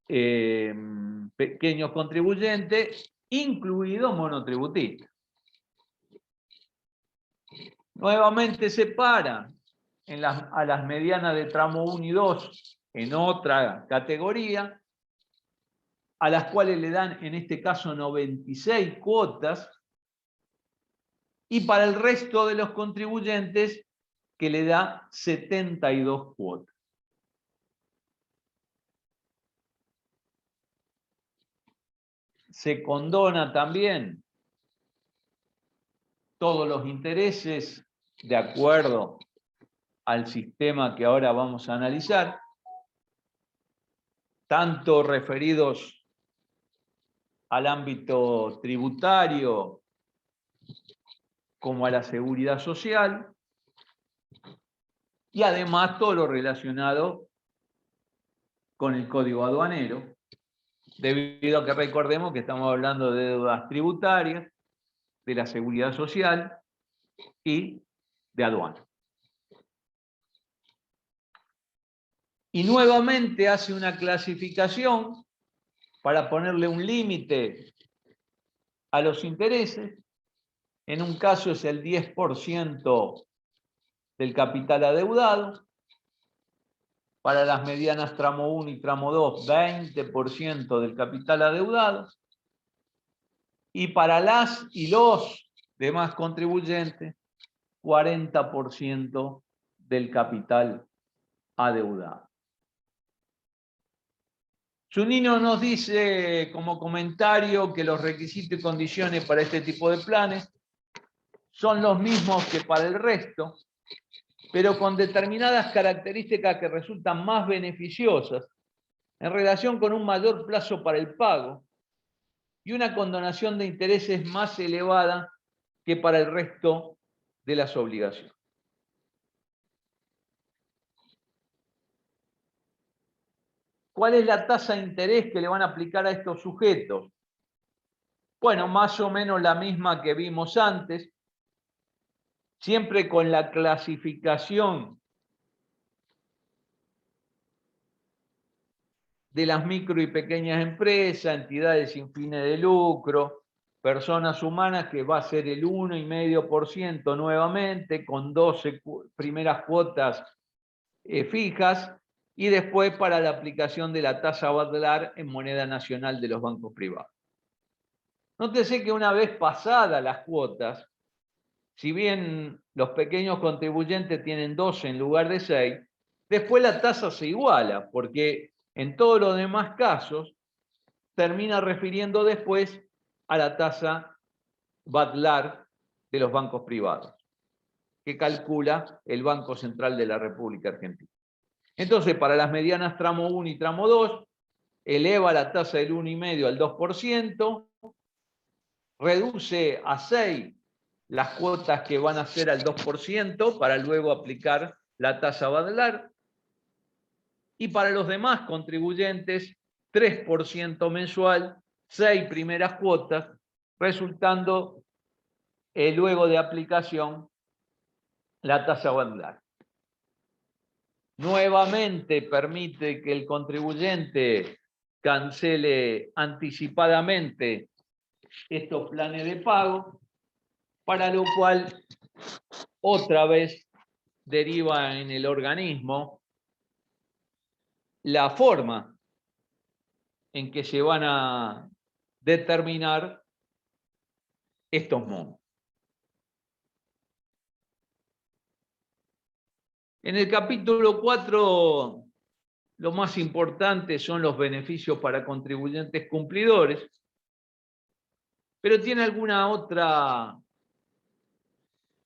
pequeños contribuyentes, incluidos monotributistas. Nuevamente separa a las medianas de tramo 1 y 2 en otra categoría, a las cuales le dan en este caso 96 cuotas, y para el resto de los contribuyentes que le da 72 cuotas. Se condona también todos los intereses de acuerdo al sistema que ahora vamos a analizar, tanto referidos al ámbito tributario como a la seguridad social, y además todo lo relacionado con el código aduanero, debido a que recordemos que estamos hablando de deudas tributarias, de la seguridad social y de aduana. Y nuevamente hace una clasificación para ponerle un límite a los intereses. En un caso es el 10% del capital adeudado. Para las medianas tramo 1 y tramo 2, 20% del capital adeudado. Y para las y los demás contribuyentes, 40% del capital adeudado. Zunino nos dice como comentario que los requisitos y condiciones para este tipo de planes son los mismos que para el resto, pero con determinadas características que resultan más beneficiosas en relación con un mayor plazo para el pago y una condonación de intereses más elevada que para el resto de las obligaciones. ¿Cuál es la tasa de interés que le van a aplicar a estos sujetos? Bueno, más o menos la misma que vimos antes, siempre con la clasificación de las micro y pequeñas empresas, entidades sin fines de lucro, personas humanas, que va a ser el 1,5% nuevamente, con 12 primeras cuotas fijas, y después para la aplicación de la tasa Badlar en moneda nacional de los bancos privados. Nótese que una vez pasadas las cuotas, si bien los pequeños contribuyentes tienen 12 en lugar de 6, después la tasa se iguala, porque en todos los demás casos termina refiriendo después a la tasa Badlar de los bancos privados, que calcula el Banco Central de la República Argentina. Entonces, para las medianas tramo 1 y tramo 2, eleva la tasa del 1,5% al 2%, reduce a 6 las cuotas que van a ser al 2% para luego aplicar la tasa Badlar, y para los demás contribuyentes 3% mensual, 6 primeras cuotas, resultando luego de aplicación la tasa Badlar. Nuevamente permite que el contribuyente cancele anticipadamente estos planes de pago, para lo cual otra vez deriva en el organismo la forma en que se van a determinar estos montos. En el capítulo 4, lo más importante son los beneficios para contribuyentes cumplidores, pero tiene alguna otra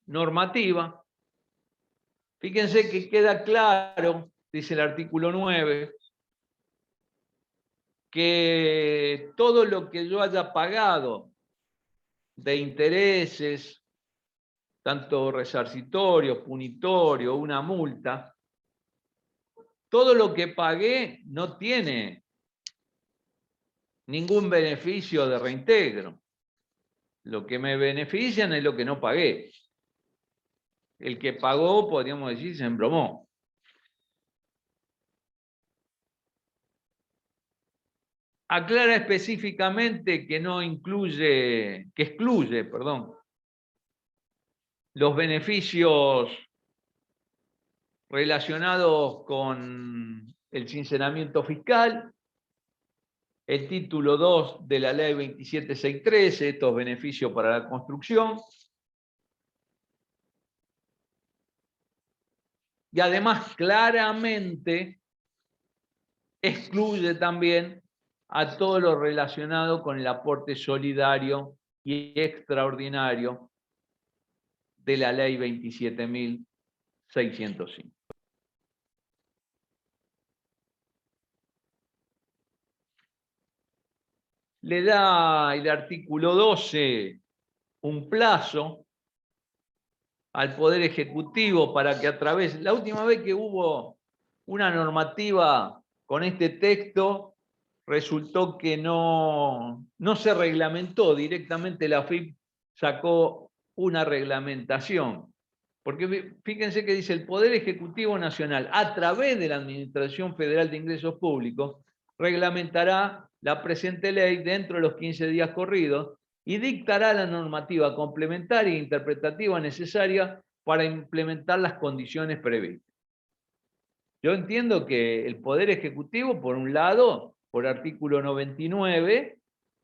normativa. Fíjense que queda claro, dice el artículo 9, que todo lo que yo haya pagado de intereses, tanto resarcitorio, punitorio, una multa, todo lo que pagué no tiene ningún beneficio de reintegro. Lo que me benefician es lo que no pagué. El que pagó, podríamos decir, se embromó. Aclara específicamente que no incluye, que excluye, perdón, los beneficios relacionados con el sinceramiento fiscal, el título 2 de la ley 27613, estos beneficios para la construcción, y además claramente excluye también a todo lo relacionado con el aporte solidario y extraordinario de la ley 27.605. Le da el artículo 12 un plazo al Poder Ejecutivo para que a través, la última vez que hubo una normativa con este texto, resultó que no se reglamentó, directamente la AFIP sacó una reglamentación. Porque fíjense que dice el Poder Ejecutivo Nacional, a través de la Administración Federal de Ingresos Públicos, reglamentará la presente ley dentro de los 15 días corridos y dictará la normativa complementaria e interpretativa necesaria para implementar las condiciones previstas. Yo entiendo que el Poder Ejecutivo, por un lado, por artículo 99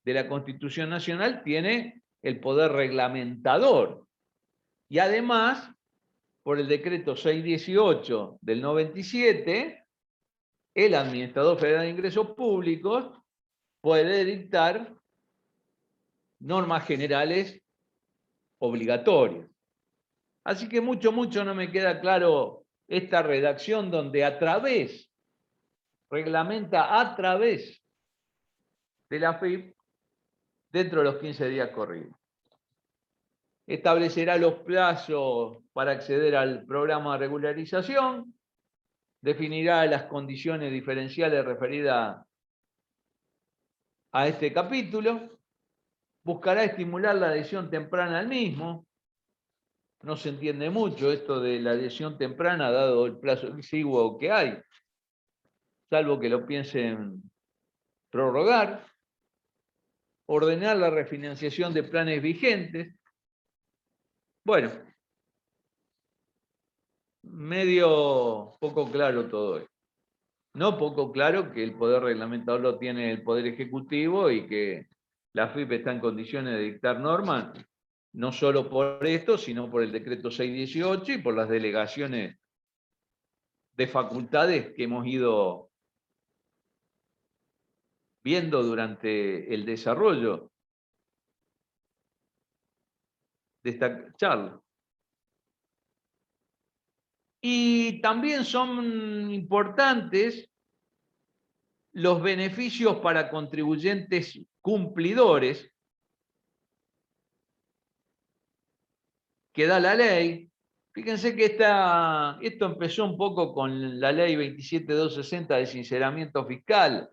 de la Constitución Nacional, tiene el poder reglamentador. Y además, por el decreto 618 del 97, el Administrador Federal de Ingresos Públicos puede dictar normas generales obligatorias. Así que mucho no me queda claro esta redacción donde reglamenta a través de la AFIP dentro de los 15 días corridos. Establecerá los plazos para acceder al programa de regularización, definirá las condiciones diferenciales referidas a este capítulo, buscará estimular la adhesión temprana al mismo. No se entiende mucho esto de la adhesión temprana dado el plazo exiguo que hay, salvo que lo piensen prorrogar, ordenar la refinanciación de planes vigentes. Bueno, medio poco claro todo esto. No poco claro que el poder reglamentador lo tiene el Poder Ejecutivo y que la AFIP está en condiciones de dictar normas, no solo por esto, sino por el decreto 618 y por las delegaciones de facultades que hemos ido viendo durante el desarrollo de esta charla. Y también son importantes los beneficios para contribuyentes cumplidores que da la ley. Fíjense que esto empezó un poco con la ley 27260 de sinceramiento fiscal,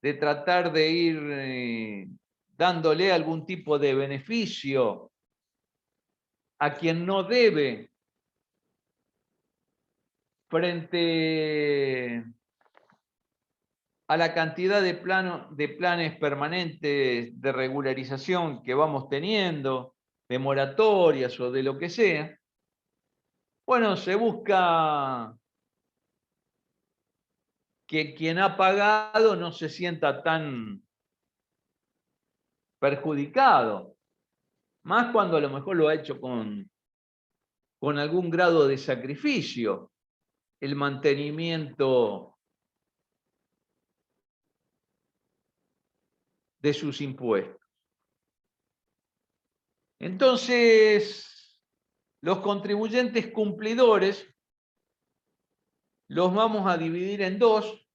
de tratar de ir dándole algún tipo de beneficio a quien no debe frente a la cantidad de planes permanentes de regularización que vamos teniendo, de moratorias o de lo que sea. Bueno, se busca que quien ha pagado no se sienta tan perjudicado, más cuando a lo mejor lo ha hecho con algún grado de sacrificio, el mantenimiento de sus impuestos. Entonces, los contribuyentes cumplidores los vamos a dividir en dos.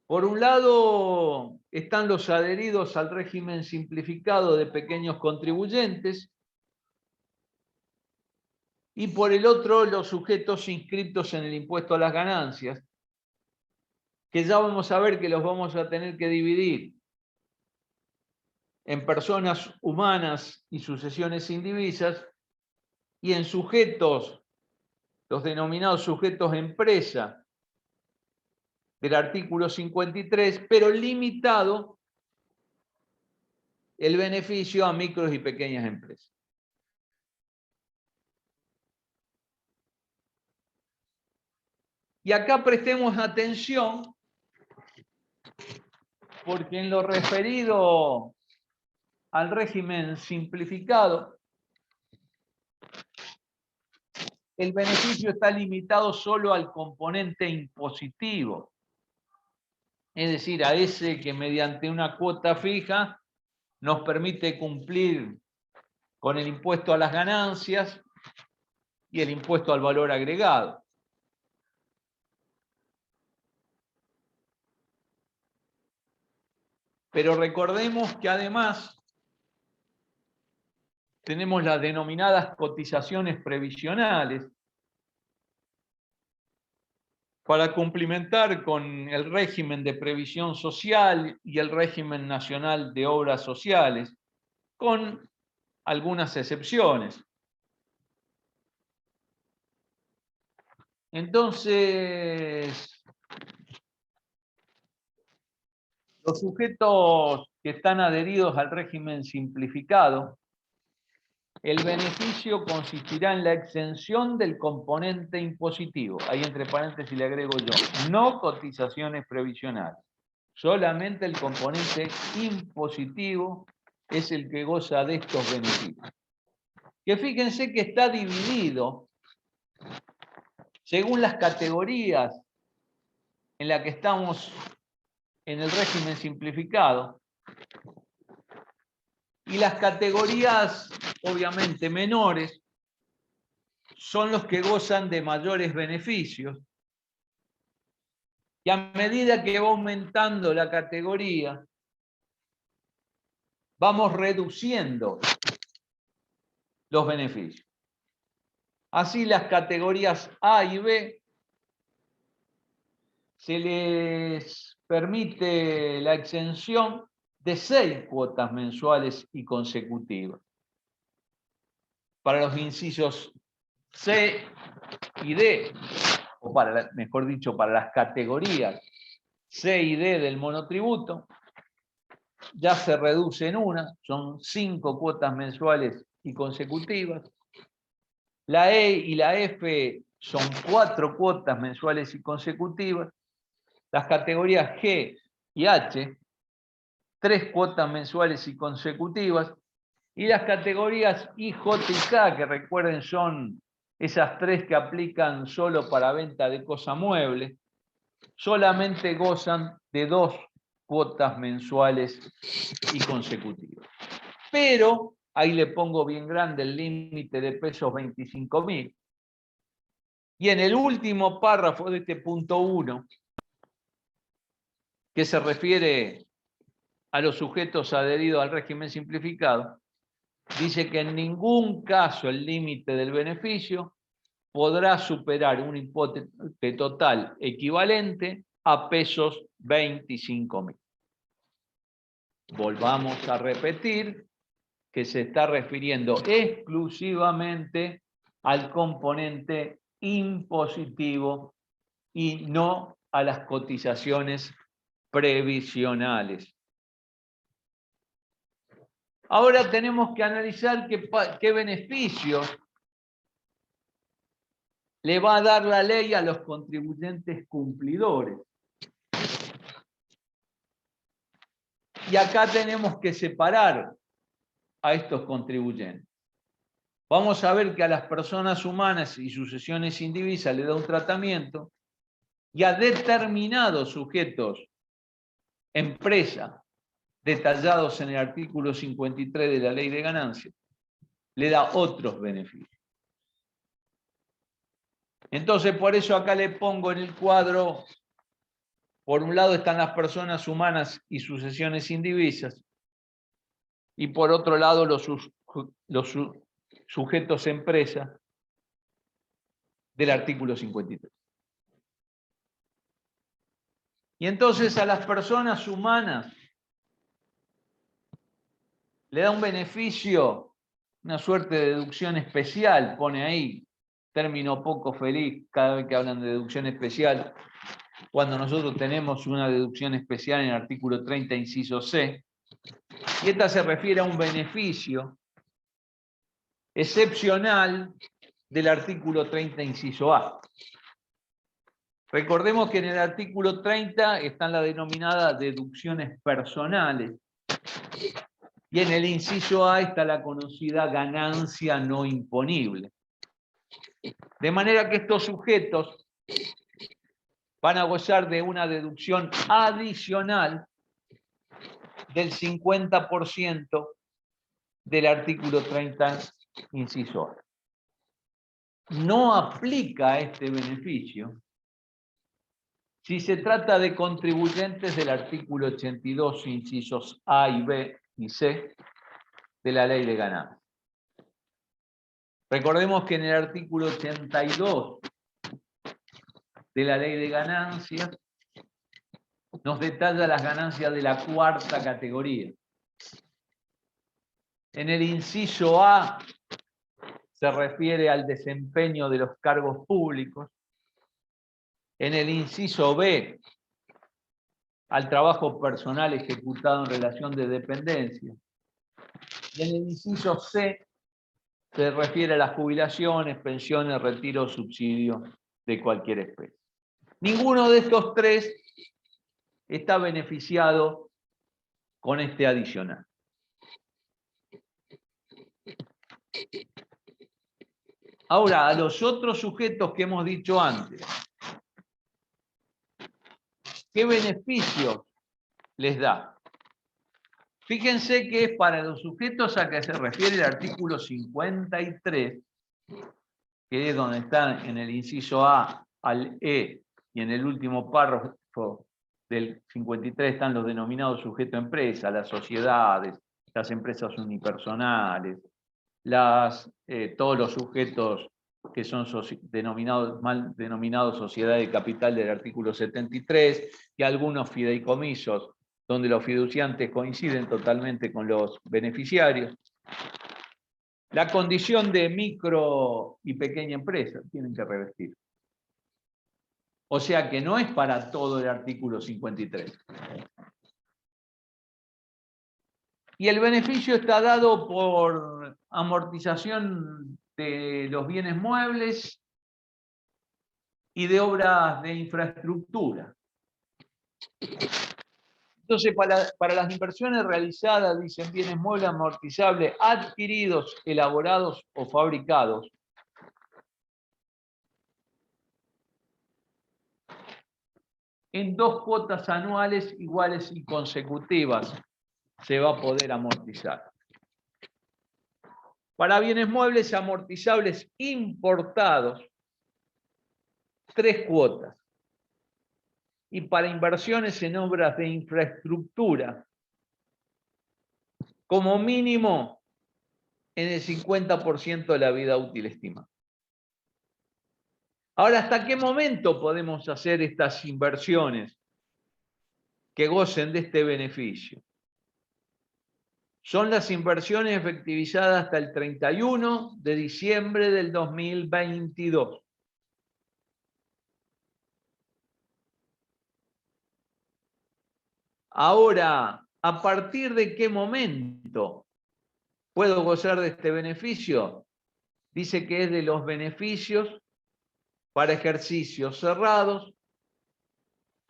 Por un lado están los adheridos al régimen simplificado de pequeños contribuyentes y por el otro los sujetos inscritos en el impuesto a las ganancias, que ya vamos a ver que los vamos a tener que dividir en personas humanas y sucesiones indivisas y en sujetos, los denominados sujetos empresa del artículo 53, pero limitado el beneficio a micros y pequeñas empresas. Y acá prestemos atención, porque en lo referido al régimen simplificado, el beneficio está limitado solo al componente impositivo, es decir, a ese que mediante una cuota fija nos permite cumplir con el impuesto a las ganancias y el impuesto al valor agregado. Pero recordemos que además tenemos las denominadas cotizaciones previsionales para cumplimentar con el régimen de previsión social y el régimen nacional de obras sociales, con algunas excepciones. Entonces, los sujetos que están adheridos al régimen simplificado, el beneficio consistirá en la exención del componente impositivo. Ahí entre paréntesis le agrego yo, no cotizaciones previsionales. Solamente el componente impositivo es el que goza de estos beneficios. Que fíjense que está dividido según las categorías en las que estamos en el régimen simplificado. Y las categorías, obviamente, menores, son los que gozan de mayores beneficios. Y a medida que va aumentando la categoría, vamos reduciendo los beneficios. Así las categorías A y B se les permite la exención de 6 cuotas mensuales y consecutivas. Para los incisos C y D, o mejor dicho, para las categorías C y D del monotributo, ya se reduce en una, son 5 cuotas mensuales y consecutivas. La E y la F son 4 cuotas mensuales y consecutivas. Las categorías G y H, 3 cuotas mensuales y consecutivas. Y las categorías I, J y K, que recuerden son esas 3 que aplican solo para venta de cosa mueble, solamente gozan de 2 cuotas mensuales y consecutivas. Pero, ahí le pongo bien grande el límite de pesos 25.000. Y en el último párrafo de este punto 1, que se refiere a los sujetos adheridos al régimen simplificado, dice que en ningún caso el límite del beneficio podrá superar un importe total equivalente a pesos 25.000. Volvamos a repetir que se está refiriendo exclusivamente al componente impositivo y no a las cotizaciones previsionales. Ahora tenemos que analizar qué beneficios le va a dar la ley a los contribuyentes cumplidores. Y acá tenemos que separar a estos contribuyentes. Vamos a ver que a las personas humanas y sucesiones indivisas le da un tratamiento y a determinados sujetos, empresa, detallados en el artículo 53 de la Ley de Ganancias, le da otros beneficios. Entonces, por eso acá le pongo en el cuadro, por un lado están las personas humanas y sucesiones indivisas, y por otro lado los sujetos empresa del artículo 53. Y entonces a las personas humanas le da un beneficio, una suerte de deducción especial, pone ahí, término poco feliz cada vez que hablan de deducción especial, cuando nosotros tenemos una deducción especial en el artículo 30, inciso C, y esta se refiere a un beneficio excepcional del artículo 30, inciso A. Recordemos que en el artículo 30 están las denominadas deducciones personales, y en el inciso A está la conocida ganancia no imponible. De manera que estos sujetos van a gozar de una deducción adicional del 50% del artículo 30, inciso A. No aplica este beneficio si se trata de contribuyentes del artículo 82, incisos A y B y C de la Ley de Ganancias. Recordemos que en el artículo 82 de la Ley de Ganancias nos detalla las ganancias de la cuarta categoría. En el inciso A se refiere al desempeño de los cargos públicos En el inciso B, al trabajo personal ejecutado en relación de dependencia. Y en el inciso C, se refiere a las jubilaciones, pensiones, retiro, subsidio de cualquier especie. Ninguno de estos tres está beneficiado con este adicional. Ahora, a los otros sujetos que hemos dicho antes, ¿qué beneficios les da? Fíjense que es para los sujetos a que se refiere el artículo 53, que es donde están en el inciso A al E, y en el último párrafo del 53 están los denominados sujetos empresa, las sociedades, las empresas unipersonales, todos los sujetos que son mal denominados sociedad de capital del artículo 73, y algunos fideicomisos, donde los fiduciantes coinciden totalmente con los beneficiarios. La condición de micro y pequeña empresa tienen que revestir. O sea que no es para todo el artículo 53. Y el beneficio está dado por amortización de los bienes muebles y de obras de infraestructura. Entonces, para las inversiones realizadas, dicen bienes muebles amortizables adquiridos, elaborados o fabricados, en 2 cuotas anuales iguales y consecutivas se va a poder amortizar. Para bienes muebles amortizables importados, 3 cuotas. Y para inversiones en obras de infraestructura, como mínimo en el 50% de la vida útil estimada. Ahora, ¿hasta qué momento podemos hacer estas inversiones que gocen de este beneficio? Son las inversiones efectivizadas hasta el 31 de diciembre del 2022. Ahora, ¿a partir de qué momento puedo gozar de este beneficio? Dice que es de los beneficios para ejercicios cerrados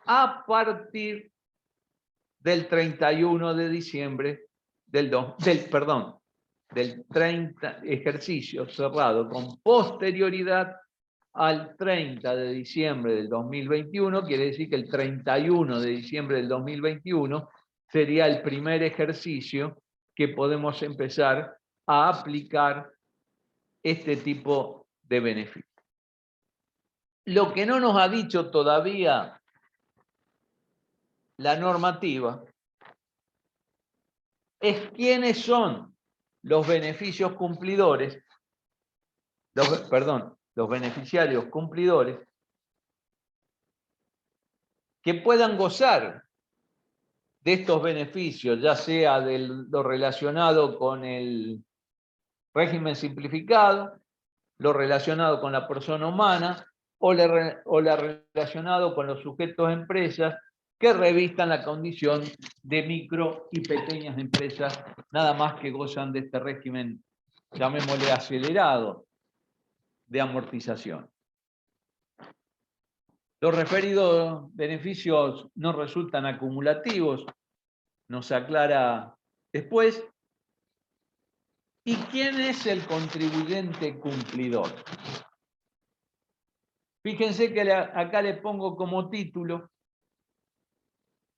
a partir del 31 de diciembre del 30 ejercicio cerrado con posterioridad al 30 de diciembre del 2021, quiere decir que el 31 de diciembre del 2021 sería el primer ejercicio que podemos empezar a aplicar este tipo de beneficio. Lo que no nos ha dicho todavía la normativa es quiénes son los beneficios cumplidores, los beneficiarios cumplidores que puedan gozar de estos beneficios, ya sea de lo relacionado con el régimen simplificado, lo relacionado con la persona humana o la relacionado con los sujetos de empresas que revistan la condición de micro y pequeñas empresas, nada más que gozan de este régimen, llamémosle acelerado, de amortización. Los referidos beneficios no resultan acumulativos, nos aclara después. ¿Y quién es el contribuyente cumplidor? Fíjense que acá le pongo como título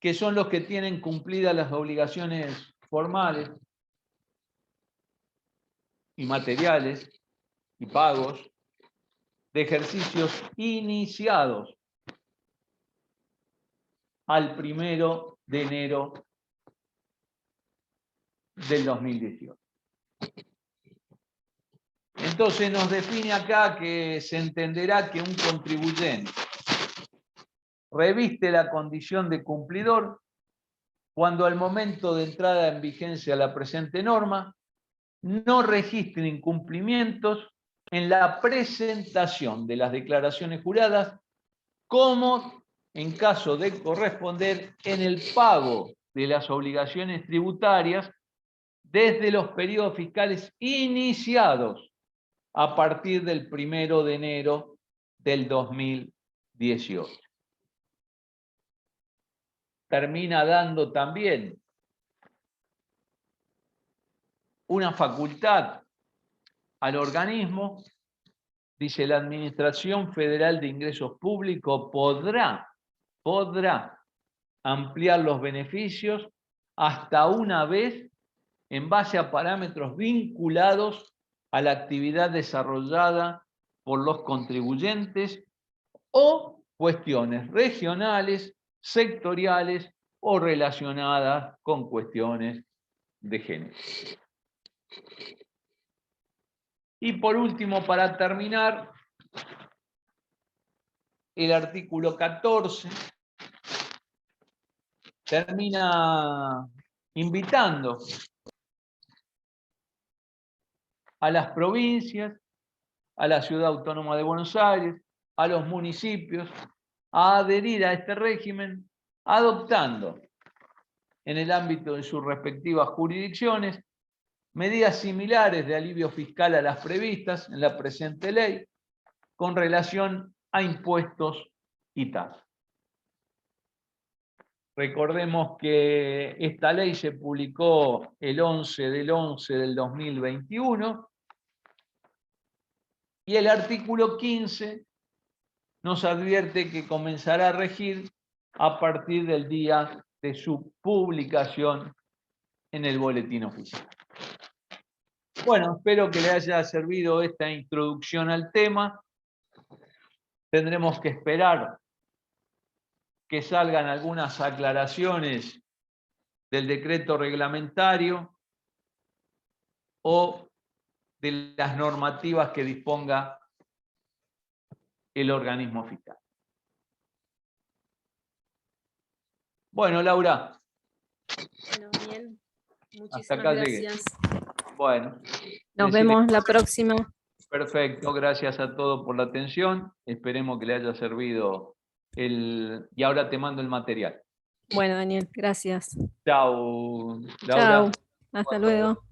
que son los que tienen cumplidas las obligaciones formales y materiales y pagos de ejercicios iniciados al 1 de enero del 2018. Entonces nos define acá que se entenderá que un contribuyente reviste la condición de cumplidor cuando al momento de entrada en vigencia la presente norma no registre incumplimientos en la presentación de las declaraciones juradas como en caso de corresponder en el pago de las obligaciones tributarias desde los periodos fiscales iniciados a partir del 1 de enero del 2018. Termina dando también una facultad al organismo. Dice: la Administración Federal de Ingresos Públicos podrá ampliar los beneficios hasta una vez en base a parámetros vinculados a la actividad desarrollada por los contribuyentes o cuestiones regionales, sectoriales o relacionadas con cuestiones de género. Y por último, para terminar, el artículo 14 termina invitando a las provincias, a la Ciudad Autónoma de Buenos Aires, a los municipios, a adherir a este régimen, adoptando en el ámbito de sus respectivas jurisdicciones medidas similares de alivio fiscal a las previstas en la presente ley con relación a impuestos y tasas. Recordemos que esta ley se publicó el 11/11 del 2021 y el artículo 15 nos advierte que comenzará a regir a partir del día de su publicación en el boletín oficial. Bueno, espero que le haya servido esta introducción al tema. Tendremos que esperar que salgan algunas aclaraciones del decreto reglamentario o de las normativas que disponga el organismo fiscal. Bueno, Laura. Bueno, bien. Hasta acá Muchísimas gracias. Bueno. Nos vemos la próxima. Perfecto, gracias a todos por la atención. Esperemos que le haya servido y ahora te mando el material. Bueno, Daniel, gracias. Chao, Laura. Chao. Hasta luego.